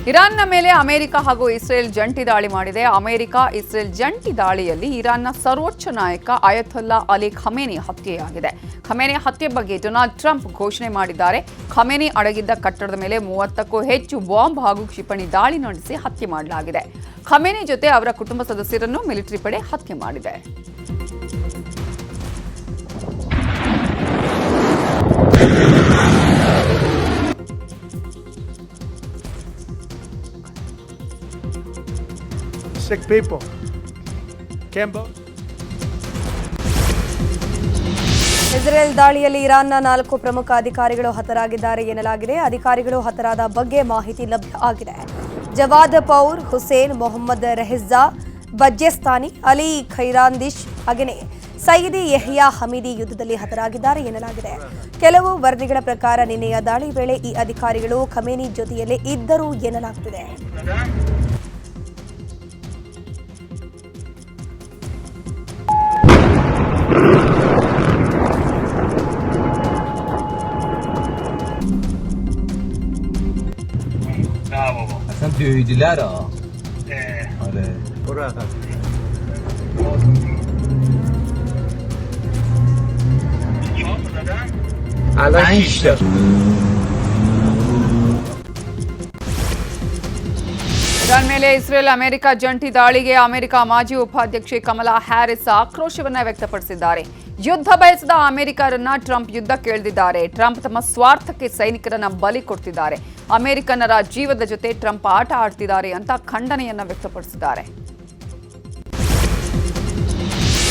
ಇರಾನ್ನ ಮೇಲೆ ಅಮೆರಿಕ ಹಾಗೂ ಇಸ್ರೇಲ್ ಜಂಟಿ ದಾಳಿ ಮಾಡಿದೆ. ಅಮೆರಿಕ ಇಸ್ರೇಲ್ ಜಂಟಿ ದಾಳಿಯಲ್ಲಿ ಇರಾನ್ನ ಸರ್ವೋಚ್ಚ ನಾಯಕ ಅಯತೊಲ್ಲಾ ಅಲಿ ಖಮೇನಿ ಹತ್ಯೆಯಾಗಿದೆ. ಖಮೇನಿ ಹತ್ಯೆ ಬಗ್ಗೆ ಡೊನಾಲ್ಡ್ ಟ್ರಂಪ್ ಘೋಷಣೆ ಮಾಡಿದ್ದಾರೆ. ಖಮೇನಿ ಅಡಗಿದ್ದ ಕಟ್ಟಡದ ಮೇಲೆ 30ಕ್ಕೂ ಹೆಚ್ಚು ಬಾಂಬ್ ಹಾಗೂ ಕ್ಷಿಪಣಿ ದಾಳಿ ನಡೆಸಿ ಹತ್ಯೆ ಮಾಡಲಾಗಿದೆ. ಖಮೇನಿ ಜೊತೆ ಅವರ ಕುಟುಂಬ ಸದಸ್ಯರನ್ನು ಮಿಲಿಟರಿ ಪಡೆ ಹತ್ಯೆ ಮಾಡಿದೆ. Sick people. Cambo. ಇಸ್ರೇಲ್ ದಾಳಿಯಲ್ಲಿ ಇರಾನ್ನ 4 ಪ್ರಮುಖ ಅಧಿಕಾರಿಗಳು ಹತರಾಗಿದ್ದಾರೆ ಎನ್ನಲಾಗಿದೆ. ಅಧಿಕಾರಿಗಳು ಹತರಾದ ಬಗ್ಗೆ ಮಾಹಿತಿ ಲಭ್ಯ ಆಗಿದೆ. ಜವಾದ್ ಪೌರ್, ಹುಸೇನ್, ಮೊಹಮ್ಮದ್ ರೆಹಿಜಾ, ಬಜ್ಜೆಸ್ತಾನಿ, ಅಲಿ ಖೈರಾಂದಿಶ್ ಹಾಗೆಯೇ ಸೈದಿ ಯಹ್ಯಾ ಹಮೀದಿ ಯುದ್ಧದಲ್ಲಿ ಹತರಾಗಿದ್ದಾರೆ ಎನ್ನಲಾಗಿದೆ. ಕೆಲವು ವರದಿಗಳ ಪ್ರಕಾರ ನಿನ್ನೆಯ ದಾಳಿ ವೇಳೆ ಈ ಅಧಿಕಾರಿಗಳು ಖಮೇನಿ ಜೊತೆಯಲ್ಲೇ ಇದ್ದರು ಎನ್ನಲಾಗುತ್ತಿದೆ. اصلا دویدیلر ها آره برو عقب. الان 6 تا. ಇರಾನ್ ಮೇಲೆ ಇಸ್ರೇಲ್ ಅಮೆರಿಕ ಜಂಟಿ ದಾಳಿಗೆ ಅಮೆರಿಕ ಮಾಜಿ ಉಪಾಧ್ಯಕ್ಷೆ ಕಮಲಾ ಹ್ಯಾರಿಸ್ ಆಕ್ರೋಶವನ್ನ ವ್ಯಕ್ತಪಡಿಸಿದ್ದಾರೆ. ಯುದ್ಧ ಬಯಸದ ಅಮೆರಿಕರನ್ನ ಟ್ರಂಪ್ ಯುದ್ಧ ಕೇಳಿದ್ದಾರೆ. ಟ್ರಂಪ್ ತಮ್ಮ ಸ್ವಾರ್ಥಕ್ಕೆ ಸೈನಿಕರನ್ನ ಬಲಿ ಕೊಡ್ತಿದ್ದಾರೆ. ಅಮೆರಿಕನ್ನರ ಜೀವದ ಜೊತೆ ಟ್ರಂಪ್ ಆಟ ಆಡ್ತಿದ್ದಾರೆ ಅಂತ ಖಂಡನೆಯನ್ನ ವ್ಯಕ್ತಪಡಿಸಿದ್ದಾರೆ.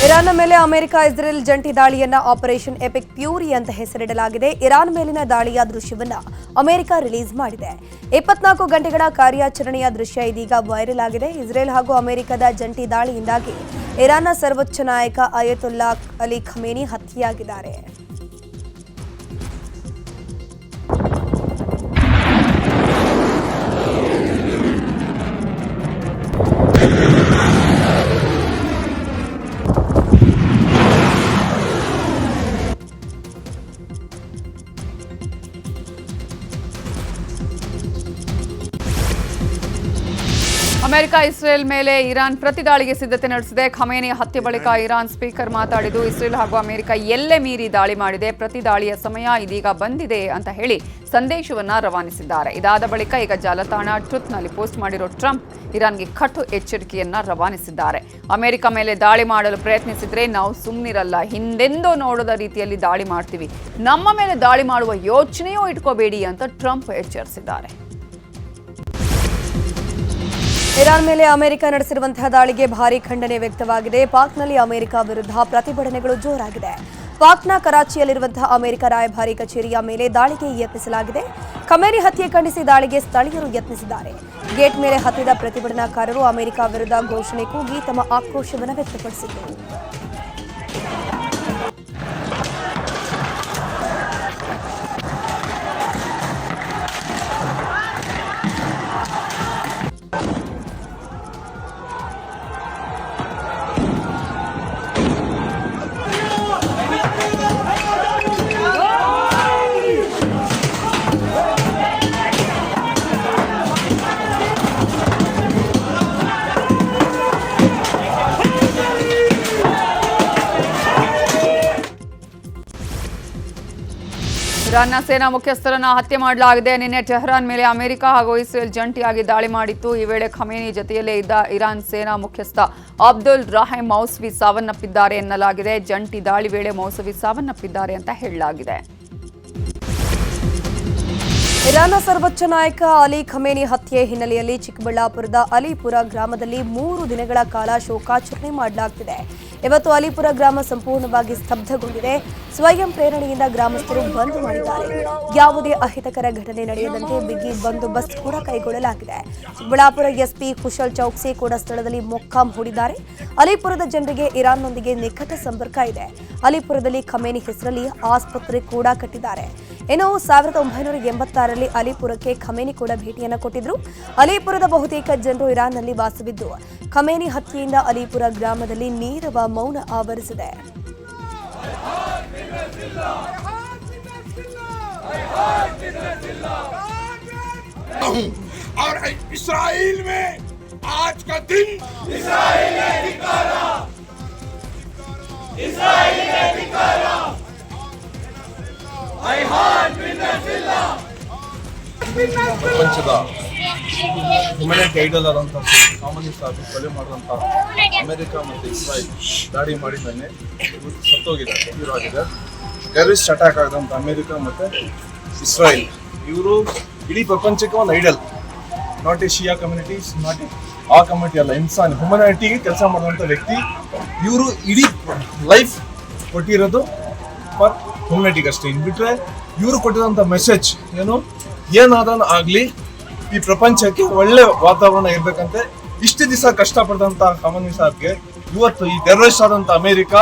ಇರಾನ್ನ ಮೇಲೆ ಅಮೆರಿಕ ಇಸ್ರೇಲ್ ಜಂಟಿ ದಾಳಿಯನ್ನ ಆಪರೇಷನ್ ಎಪಿಕ್ ಫ್ಯೂರಿ ಅಂತ ಹೆಸರಿಡಲಾಗಿದೆ. ಇರಾನ್ ಮೇಲಿನ ದಾಳಿಯ ದೃಶ್ಯವನ್ನ ಅಮೆರಿಕ ರಿಲೀಸ್ ಮಾಡಿದೆ. 24 ಗಂಟೆಗಳ ಕಾರ್ಯಾಚರಣೆಯ ದೃಶ್ಯ ಇದೀಗ ವೈರಲ್ ಆಗಿದೆ. ಇಸ್ರೇಲ್ ಹಾಗೂ ಅಮೆರಿಕದ ಜಂಟಿ ದಾಳಿಯಿಂದಾಗಿ ಇರಾನ್ನ ಸರ್ವೋಚ್ಚ ನಾಯಕ ಅಯತೊಲ್ಲಾ ಅಲಿ ಖಮೇನಿ ಹತ್ಯೆಯಾಗಿದ್ದಾರೆ. ಅಮೆರಿಕ ಇಸ್ರೇಲ್ ಮೇಲೆ ಇರಾನ್ ಪ್ರತಿದಾಳಿಗೆ ಸಿದ್ಧತೆ ನಡೆಸಿದೆ. ಖಮೇನಿ ಹತ್ಯೆ ಬಳಿಕ ಇರಾನ್ ಸ್ಪೀಕರ್ ಮಾತಾಡಿದ್ದು ಇಸ್ರೇಲ್ ಹಾಗೂ ಅಮೆರಿಕ ಎಲ್ಲೆ ಮೀರಿ ದಾಳಿ ಮಾಡಿದೆ, ಪ್ರತಿ ದಾಳಿಯ ಸಮಯ ಇದೀಗ ಬಂದಿದೆ ಅಂತ ಹೇಳಿ ಸಂದೇಶವನ್ನ ರವಾನಿಸಿದ್ದಾರೆ. ಇದಾದ ಬಳಿಕ ಈಗ ಜಾಲತಾಣ ಟ್ರುತ್ನಲ್ಲಿ ಪೋಸ್ಟ್ ಮಾಡಿರೋ ಟ್ರಂಪ್ ಇರಾನ್ಗೆ ಕಟ್ಟು ಎಚ್ಚರಿಕೆಯನ್ನ ರವಾನಿಸಿದ್ದಾರೆ. ಅಮೆರಿಕ ಮೇಲೆ ದಾಳಿ ಮಾಡಲು ಪ್ರಯತ್ನಿಸಿದ್ರೆ ನಾವು ಸುಮ್ಮನಿರಲ್ಲ, ಹಿಂದೆಂದೋ ನೋಡದ ರೀತಿಯಲ್ಲಿ ದಾಳಿ ಮಾಡ್ತೀವಿ, ನಮ್ಮ ಮೇಲೆ ದಾಳಿ ಮಾಡುವ ಯೋಚನೆಯೂ ಇಟ್ಕೋಬೇಡಿ ಅಂತ ಟ್ರಂಪ್ ಎಚ್ಚರಿಸಿದ್ದಾರೆ. ಇರಾನ್ ಮೇಲೆ ಅಮೆರಿಕ ನಡೆಸಿರುವಂತಹ ದಾಳಿಗೆ ಭಾರೀ ಖಂಡನೆ ವ್ಯಕ್ತವಾಗಿದೆ. ಪಾಕ್ನಲ್ಲಿ ಅಮೆರಿಕ ವಿರುದ್ಧ ಪ್ರತಿಭಟನೆಗಳು ಜೋರಾಗಿದೆ. ಪಾಕ್ನ ಕರಾಚಿಯಲ್ಲಿರುವಂತಹ ಅಮೆರಿಕ ರಾಯಭಾರಿ ಕಚೇರಿಯ ಮೇಲೆ ದಾಳಿಗೆ ಯತ್ನಿಸಲಾಗಿದೆ. ಖಮೇನಿ ಹತ್ಯೆ ಖಂಡಿಸಿ ದಾಳಿಗೆ ಸ್ಥಳೀಯರು ಯತ್ನಿಸಿದ್ದಾರೆ. ಗೇಟ್ ಮೇಲೆ ಹತ್ತಿದ ಪ್ರತಿಭಟನಾಕಾರರು ಅಮೆರಿಕ ವಿರುದ್ಧ ಘೋಷಣೆ ಕೂಗಿ ತಮ್ಮ ಆಕ್ರೋಶವನ್ನು ವ್ಯಕ್ತಪಡಿಸಿದರು. ಇರಾನ್ನ ಸೇನಾ ಮುಖ್ಯಸ್ಥರನ್ನ ಹತ್ಯೆ ಮಾಡಲಾಗಿದೆ. ನಿನ್ನೆ ಟೆಹರಾನ್ ಮೇಲೆ ಅಮೆರಿಕ ಹಾಗೂ ಇಸ್ರೇಲ್ ಜಂಟಿಯಾಗಿ ದಾಳಿ ಮಾಡಿತ್ತು. ಈ ವೇಳೆ ಖಮೇನಿ ಜೊತೆಯಲ್ಲೇ ಇದ್ದ ಇರಾನ್ ಸೇನಾ ಮುಖ್ಯಸ್ಥ ಅಬ್ದುಲ್ ರಾಹಿಮ್ ಮೌಸವಿ ಸಾವನ್ನಪ್ಪಿದ್ದಾರೆ ಎನ್ನಲಾಗಿದೆ. ಜಂಟಿ ದಾಳಿ ವೇಳೆ ಮೌಸವಿ ಸಾವನ್ನಪ್ಪಿದ್ದಾರೆ ಅಂತ ಹೇಳಲಾಗಿದೆ. ಇರಾನ್ನ ಸರ್ವೋಚ್ಚ ನಾಯಕ ಅಲಿ ಖಮೇನಿ ಹತ್ಯೆ ಹಿನ್ನೆಲೆಯಲ್ಲಿ ಚಿಕ್ಕಬಳ್ಳಾಪುರದ ಅಲಿಪುರ ಗ್ರಾಮದಲ್ಲಿ 3 ದಿನಗಳ ಕಾಲ ಶೋಕಾಚರಣೆ ಮಾಡಲಾಗುತ್ತಿದೆ. ಇವತ್ತು ಅಲಿಪುರ ಗ್ರಾಮ ಸಂಪೂರ್ಣವಾಗಿ ಸ್ತಬ್ಧಗೊಂಡಿದೆ. ಸ್ವಯಂ ಪ್ರೇರಣೆಯಿಂದ ಗ್ರಾಮಸ್ಥರು ಬಂದ್ ಮಾಡಿದ್ದಾರೆ. ಯಾವುದೇ ಅಹಿತಕರ ಘಟನೆ ನಡೆಯದಂತೆ ಬಿಗಿ ಬಂದೋಬಸ್ತ್ ಕೂಡ ಕೈಗೊಳ್ಳಲಾಗಿದೆ. ಚಿಕ್ಕಬಳ್ಳಾಪುರ ಎಸ್ಪಿ ಕುಶಲ್ ಚೌಕ್ಸಿ ಕೂಡ ಸ್ಥಳದಲ್ಲಿ ಮೊಕ್ಕಾಂ ಹೂಡಿದ್ದಾರೆ. ಅಲಿಪುರದ ಜನರಿಗೆ ಇರಾನ್ನೊಂದಿಗೆ ನಿಕಟ ಸಂಪರ್ಕ ಇದೆ. ಅಲಿಪುರದಲ್ಲಿ ಖಮೇನಿ ಹೆಸರಲ್ಲಿ ಆಸ್ಪತ್ರೆ ಕೂಡ ಕಟ್ಟಿದ್ದಾರೆ. ಇನ್ನು 1986ರಲ್ಲಿ ಅಲಿಪುರಕ್ಕೆ ಖಮೇನಿ ಕೂಡ ಭೇಟಿಯನ್ನು ಕೊಟ್ಟಿದ್ರು. ಅಲಿಪುರದ ಬಹುತೇಕ ಜನರು ಇರಾನ್ನಲ್ಲಿ ವಾಸವಿದ್ದು ಖಮೇನಿ ಹತ್ಯೆಯಿಂದ ಅಲಿಪುರ ಗ್ರಾಮದಲ್ಲಿ ನೀರವ ಮೌನ ಆವರಿಸಿದೆ. और इस्राइल में आज का दिन ಪ್ರಪಂಚದ ಹ್ಯುಮನಿಟಿ ಐಡಲ್ ಆದಂಥ ಕಾಮನಿಸ್ಟ್ ಆಗಿ ಕೊಲೆ ಮಾಡಿದಂಥ ಅಮೆರಿಕ ಮತ್ತು ಇಸ್ರಾಯಿಲ್ ದಾಳಿ ಮಾಡಿದ್ದಾನೆ ಸತ್ತೋಗಿದ್ದಾರೆ, ತೀವ್ರವಾಗಿದೆ. ಟೆರರಿಸ್ಟ್ ಅಟ್ಯಾಕ್ ಆಗಿದಂಥ ಅಮೆರಿಕ ಮತ್ತು ಇಸ್ರಾಯಿಲ್ ಇವರು ಇಡೀ ಪ್ರಪಂಚಕ್ಕೆ ಒಂದು idol. Not a Shia communities, not ಆ ಕಮ್ಯುನಿಟಿ ಅಲ್ಲ, ಇನ್ಸಾನ್ ಹ್ಯುಮನಿಟಿಗೆ ಕೆಲಸ ಮಾಡಿದಂಥ ವ್ಯಕ್ತಿ ಇವರು. ಇಡೀ ಲೈಫ್ ಕೊಟ್ಟಿರೋದು ಫಾರ್ ಹ್ಯುಮನಿಟಿಗೆ ಅಷ್ಟೇ. ಇನ್ನು ಬಿಟ್ಟರೆ ಇವರು ಕೊಟ್ಟಿರೋಂಥ ಮೆಸೇಜ್ ಏನಾದ್ರೂ ಆಗಲಿ ಈ ಪ್ರಪಂಚಕ್ಕೆ ಒಳ್ಳೆ ವಾತಾವರಣ ಇರ್ಬೇಕಂತೆ ಇಷ್ಟು ದಿವಸ ಕಷ್ಟಪಟ್ಟಂತ ಕಮನಿ ಸಾಬ್ಗೆ ಇವತ್ತು ಈ ಟೆರರಿಸ್ಟ್ ಆದಂತ ಅಮೆರಿಕ,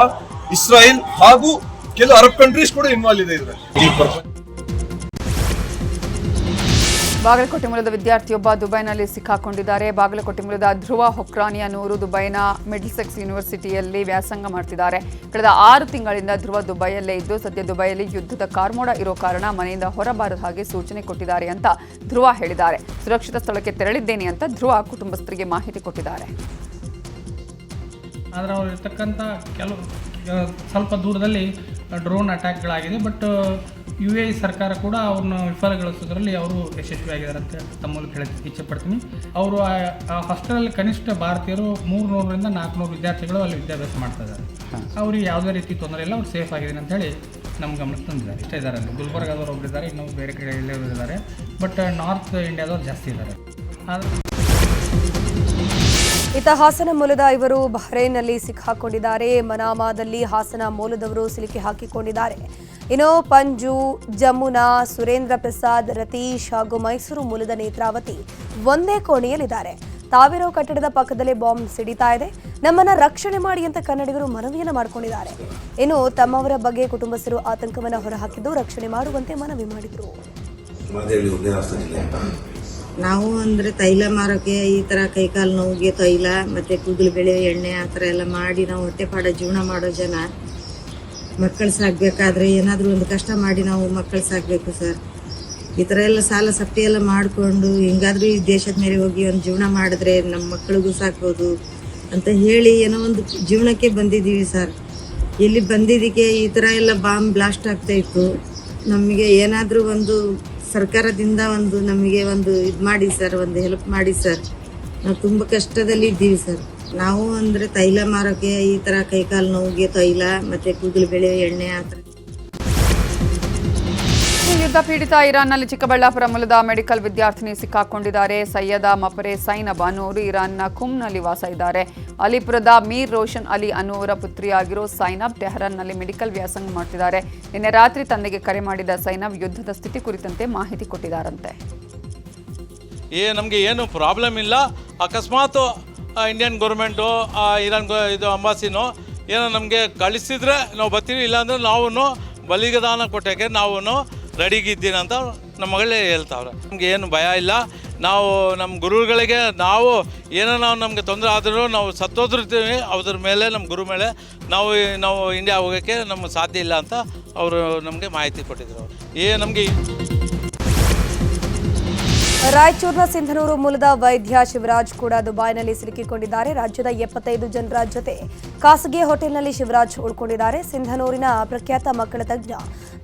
ಇಸ್ರಾಯಿಲ್ ಹಾಗೂ ಕೆಲವು ಅರಬ್ ಕಂಟ್ರೀಸ್ ಕೂಡ ಇನ್ವಾಲ್ವ್ ಇದೆ ಇದರಲ್ಲಿ. ಬಾಗಲಕೋಟೆ ಮೂಲದ ವಿದ್ಯಾರ್ಥಿಯೊಬ್ಬ ದುಬೈನಲ್ಲಿ ಸಿಕ್ಕಾಕೊಂಡಿದ್ದಾರೆ. ಬಾಗಲಕೋಟೆ ಮೂಲದ ಧ್ರುವ ಹೊಕ್ರಾನಿ ಅನ್ನೋರು ದುಬೈನ ಮಿಡ್ಲ್ಸೆಕ್ಸ್ ಯೂನಿವರ್ಸಿಟಿಯಲ್ಲಿ ವ್ಯಾಸಂಗ ಮಾಡ್ತಿದ್ದಾರೆ. ಕಳೆದ 6 ತಿಂಗಳಿಂದ ಧ್ರುವ ದುಬೈಯಲ್ಲೇ ಇದ್ದು ಸದ್ಯ ದುಬೈಯಲ್ಲಿ ಯುದ್ಧದ ಕಾರ್ಮೋಡ ಇರೋ ಕಾರಣ ಮನೆಯಿಂದ ಹೊರಬಾರದ ಹಾಗೆ ಸೂಚನೆ ಕೊಟ್ಟಿದ್ದಾರೆ ಅಂತ ಧ್ರುವ ಹೇಳಿದ್ದಾರೆ. ಸುರಕ್ಷಿತ ಸ್ಥಳಕ್ಕೆ ತೆರಳಿದ್ದೇನೆ ಅಂತ ಧ್ರುವ ಕುಟುಂಬಸ್ಥರಿಗೆ ಮಾಹಿತಿ ಕೊಟ್ಟಿದ್ದಾರೆ. ಆದರೆ ಅವ್ರು ಇರ್ತಕ್ಕಂಥ ಕೆಲವು ಸ್ವಲ್ಪ ದೂರದಲ್ಲಿ ಡ್ರೋನ್ ಅಟ್ಯಾಕ್ಗಳಾಗಿದೆ. ಬಟ್ UAE ಸರ್ಕಾರ ಕೂಡ ಅವ್ರನ್ನ ವಿಫಲಗೊಳಿಸೋದ್ರಲ್ಲಿ ಅವರು ಯಶಸ್ವಿಯಾಗಿದ್ದಾರೆ ಅಂತ ತಮ್ಮ ಮೂಲಕ ಹೇಳಕ್ಕೆ ಇಚ್ಛೆಪಡ್ತೀನಿ. ಅವರು ಆ ಹಾಸ್ಟೆಲಲ್ಲಿ ಕನಿಷ್ಠ ಭಾರತೀಯರು 300ರಿಂದ 400 ವಿದ್ಯಾರ್ಥಿಗಳು ಅಲ್ಲಿ ವಿದ್ಯಾಭ್ಯಾಸ ಮಾಡ್ತಾ ಇದ್ದಾರೆ. ಅವ್ರಿಗೆ ಯಾವುದೇ ರೀತಿ ತೊಂದರೆ ಇಲ್ಲ, ಅವ್ರು ಸೇಫ್ ಆಗಿದ್ದೀನಿ ಅಂತ ಹೇಳಿ ನಮ್ಮ ಗಮನಕ್ಕೆ ತಂದಿದ್ದಾರೆ. ಇಷ್ಟ ಇದ್ದಾರೆ ಅಲ್ಲಿ ಗುಲ್ಬರ್ಗಾದವ್ರು ಒಬ್ಬರಿದ್ದಾರೆ, ಇನ್ನೂ ಬೇರೆ ಕಡೆ ಎಲ್ಲರೂ ಇದ್ದಾರೆ. ಬಟ್ ನಾರ್ತ್ ಇಂಡಿಯಾದವ್ರು ಜಾಸ್ತಿ ಇದ್ದಾರೆ. ಇತ ಹಾಸನ ಮೂಲದ ಇವರು ಬಹ್ರೈನ್ನಲ್ಲಿ ಸಿಕ್ಕಾಕೊಂಡಿದ್ದಾರೆ. ಮನಾಮಾದಲ್ಲಿ ಹಾಸನ ಮೂಲದವರು ಸಿಲುಕಿ ಹಾಕಿಕೊಂಡಿದ್ದಾರೆ. ಇನ್ನು ಪಂಜು, ಜಮುನಾ, ಸುರೇಂದ್ರ ಪ್ರಸಾದ್, ರತೀಶ್ ಹಾಗೂ ಮೈಸೂರು ಮೂಲದ ನೇತ್ರಾವತಿ ಒಂದೇ ಕೋಣೆಯಲ್ಲಿದ್ದಾರೆ. ತಾವಿರೋ ಕಟ್ಟಡದ ಪಕ್ಕದಲ್ಲೇ ಬಾಂಬ್ ಸಿಡಿತಾ ಇದೆ, ನಮ್ಮನ್ನ ರಕ್ಷಣೆ ಮಾಡಿ ಅಂತ ಕನ್ನಡಿಗರು ಮನವಿಯನ್ನು ಮಾಡಿಕೊಂಡಿದ್ದಾರೆ. ಇನ್ನು ತಮ್ಮವರ ಬಗ್ಗೆ ಕುಟುಂಬಸ್ಥರು ಆತಂಕವನ್ನು ಹೊರಹಾಕಿದ್ದು ರಕ್ಷಣೆ ಮಾಡುವಂತೆ ಮನವಿ ಮಾಡಿದರು. ನಾವು ಅಂದರೆ ತೈಲ ಮಾರೋಕ್ಕೆ ಈ ಥರ ಕೈಕಾಲು ನೋವಿಗೆ ತೈಲ ಮತ್ತು ಕೂದಲು ಬೆಳೆ ಎಣ್ಣೆ ಆ ಥರ ಎಲ್ಲ ಮಾಡಿ ನಾವು ಹೊಟ್ಟೆಪಾಡ ಜೀವನ ಮಾಡೋ ಜನ. ಮಕ್ಕಳು ಸಾಕಬೇಕಾದ್ರೆ ಏನಾದರೂ ಒಂದು ಕಷ್ಟ ಮಾಡಿ ನಾವು ಮಕ್ಕಳು ಸಾಕಬೇಕು ಸರ್. ಈ ಥರ ಎಲ್ಲ ಸಾಲ ಸಪ್ಪೆ ಎಲ್ಲ ಮಾಡಿಕೊಂಡು ಹಿಂಗಾದ್ರೂ ಈ ದೇಶದ ಮೇಲೆ ಹೋಗಿ ಒಂದು ಜೀವನ ಮಾಡಿದ್ರೆ ನಮ್ಮ ಮಕ್ಕಳಿಗೂ ಸಾಕ್ಬೋದು ಅಂತ ಹೇಳಿ ಏನೋ ಒಂದು ಜೀವನಕ್ಕೆ ಬಂದಿದ್ದೀವಿ ಸರ್. ಇಲ್ಲಿ ಬಂದಿದ್ದಕ್ಕೆ ಈ ಥರ ಎಲ್ಲ ಬಾಂಬ್ ಬ್ಲಾಸ್ಟ್ ಆಗ್ತಾಯಿತ್ತು. ನಮಗೆ ಏನಾದರೂ ಒಂದು ಸರ್ಕಾರದಿಂದ ಒಂದು ನಮಗೆ ಒಂದು ಇದು ಮಾಡಿ ಸರ್, ಒಂದು ಹೆಲ್ಪ್ ಮಾಡಿ ಸರ್. ನಾವು ತುಂಬ ಕಷ್ಟದಲ್ಲಿ ಇದ್ದೀವಿ ಸರ್. ನಾವು ಅಂದರೆ ತೈಲ ಮಾರೋಕ್ಕೆ ಈ ಥರ ಕೈಕಾಲು ನೋವಿಗೆ ತೈಲ ಮತ್ತು ಕೂದಲು ಬೆಳೆ ಎಣ್ಣೆ ಆ ಥರ. ಯುದ್ಧ ಪೀಡಿತ ಇರಾನ್ನಲ್ಲಿ ಚಿಕ್ಕಬಳ್ಳಾಪುರ ಮೂಲದ ಮೆಡಿಕಲ್ ವಿದ್ಯಾರ್ಥಿನಿ ಸಿಕ್ಕಾಕೊಂಡಿದ್ದಾರೆ. ಸೈಯದ ಮಪರೆ ಸೈನಬ್ ಅನ್ನೋರು ಇರಾನ್ನ ಕುಮ್ನಲ್ಲಿ ವಾಸ ಇದ್ದಾರೆ. ಅಲಿಪುರದ ಮೀರ್ ರೋಷನ್ ಅಲಿ ಅನ್ನೋರ ಪುತ್ರಿಯಾಗಿರೋ ಸೈನಬ್ ಟೆಹರಾನ್ನಲ್ಲಿ ಮೆಡಿಕಲ್ ವ್ಯಾಸಂಗ ಮಾಡ್ತಿದ್ದಾರೆ. ನಿನ್ನೆ ರಾತ್ರಿ ತಂದೆಗೆ ಕರೆ ಮಾಡಿದ ಸೈನಬ್ ಯುದ್ಧದ ಸ್ಥಿತಿ ಕುರಿತಂತೆ ಮಾಹಿತಿ ಕೊಟ್ಟಿದ್ದಾರಂತೆ. ನಮಗೆ ಏನು ಪ್ರಾಬ್ಲಮ್ ಇಲ್ಲ. ಅಕಸ್ಮಾತ್ ಇಂಡಿಯನ್ ಗೌರ್ಮೆಂಟು ಇರಾನ್ ಇದು ಅಂಬಾಸಿನೋ ಏನೋ ನಮಗೆ ಕಳಿಸಿದ್ರೆ ನಾವು ಬರ್ತೀವಿ, ಇಲ್ಲಾಂದ್ರೆ ನಾವು ಬಲಿದಾನ ಕೊಟ್ಟಕ್ಕೆ ನಾವು ರೆಡಿಗಿದ್ದೀನಿ ಅಂತ ನಮ್ಮ ಮಗಳೇ ಹೇಳ್ತಾವ್ರೆ. ನಮಗೆ ಏನು ಭಯ ಇಲ್ಲ. ನಾವು ನಮ್ಮ ಗುರುಗಳಿಗೆ ನಾವು ಏನೋ ನಮಗೆ ತೊಂದರೆ ಆದರೂ ನಾವು ಸತ್ತೋದಿರ್ತೀವಿ, ಅದ್ರ ಮೇಲೆ ನಮ್ಮ ಗುರು ಮೇಲೆ ನಾವು ಇಂಡಿಯಾ ಹೋಗೋಕ್ಕೆ ನಮ್ಗೆ ಸಾಧ್ಯ ಇಲ್ಲ ಅಂತ ಅವರು ನಮಗೆ ಮಾಹಿತಿ ಕೊಟ್ಟಿದ್ರು. ನಮಗೆ ರಾಯಚೂರಿನ ಸಿಂಧನೂರು ಮೂಲದ ವೈದ್ಯ ಶಿವರಾಜ್ ಕೂಡ ದುಬೈನಲ್ಲಿ ಸಿಲುಕಿಕೊಂಡಿದ್ದಾರೆ. ರಾಜ್ಯದ 75 ಜನರ ಜೊತೆ ಖಾಸಗಿ ಹೋಟೆಲ್ನಲ್ಲಿ ಶಿವರಾಜ್ ಉಳ್ಕೊಂಡಿದ್ದಾರೆ. ಸಿಂಧನೂರಿನ ಪ್ರಖ್ಯಾತ ಮಕ್ಕಳ ತಜ್ಞ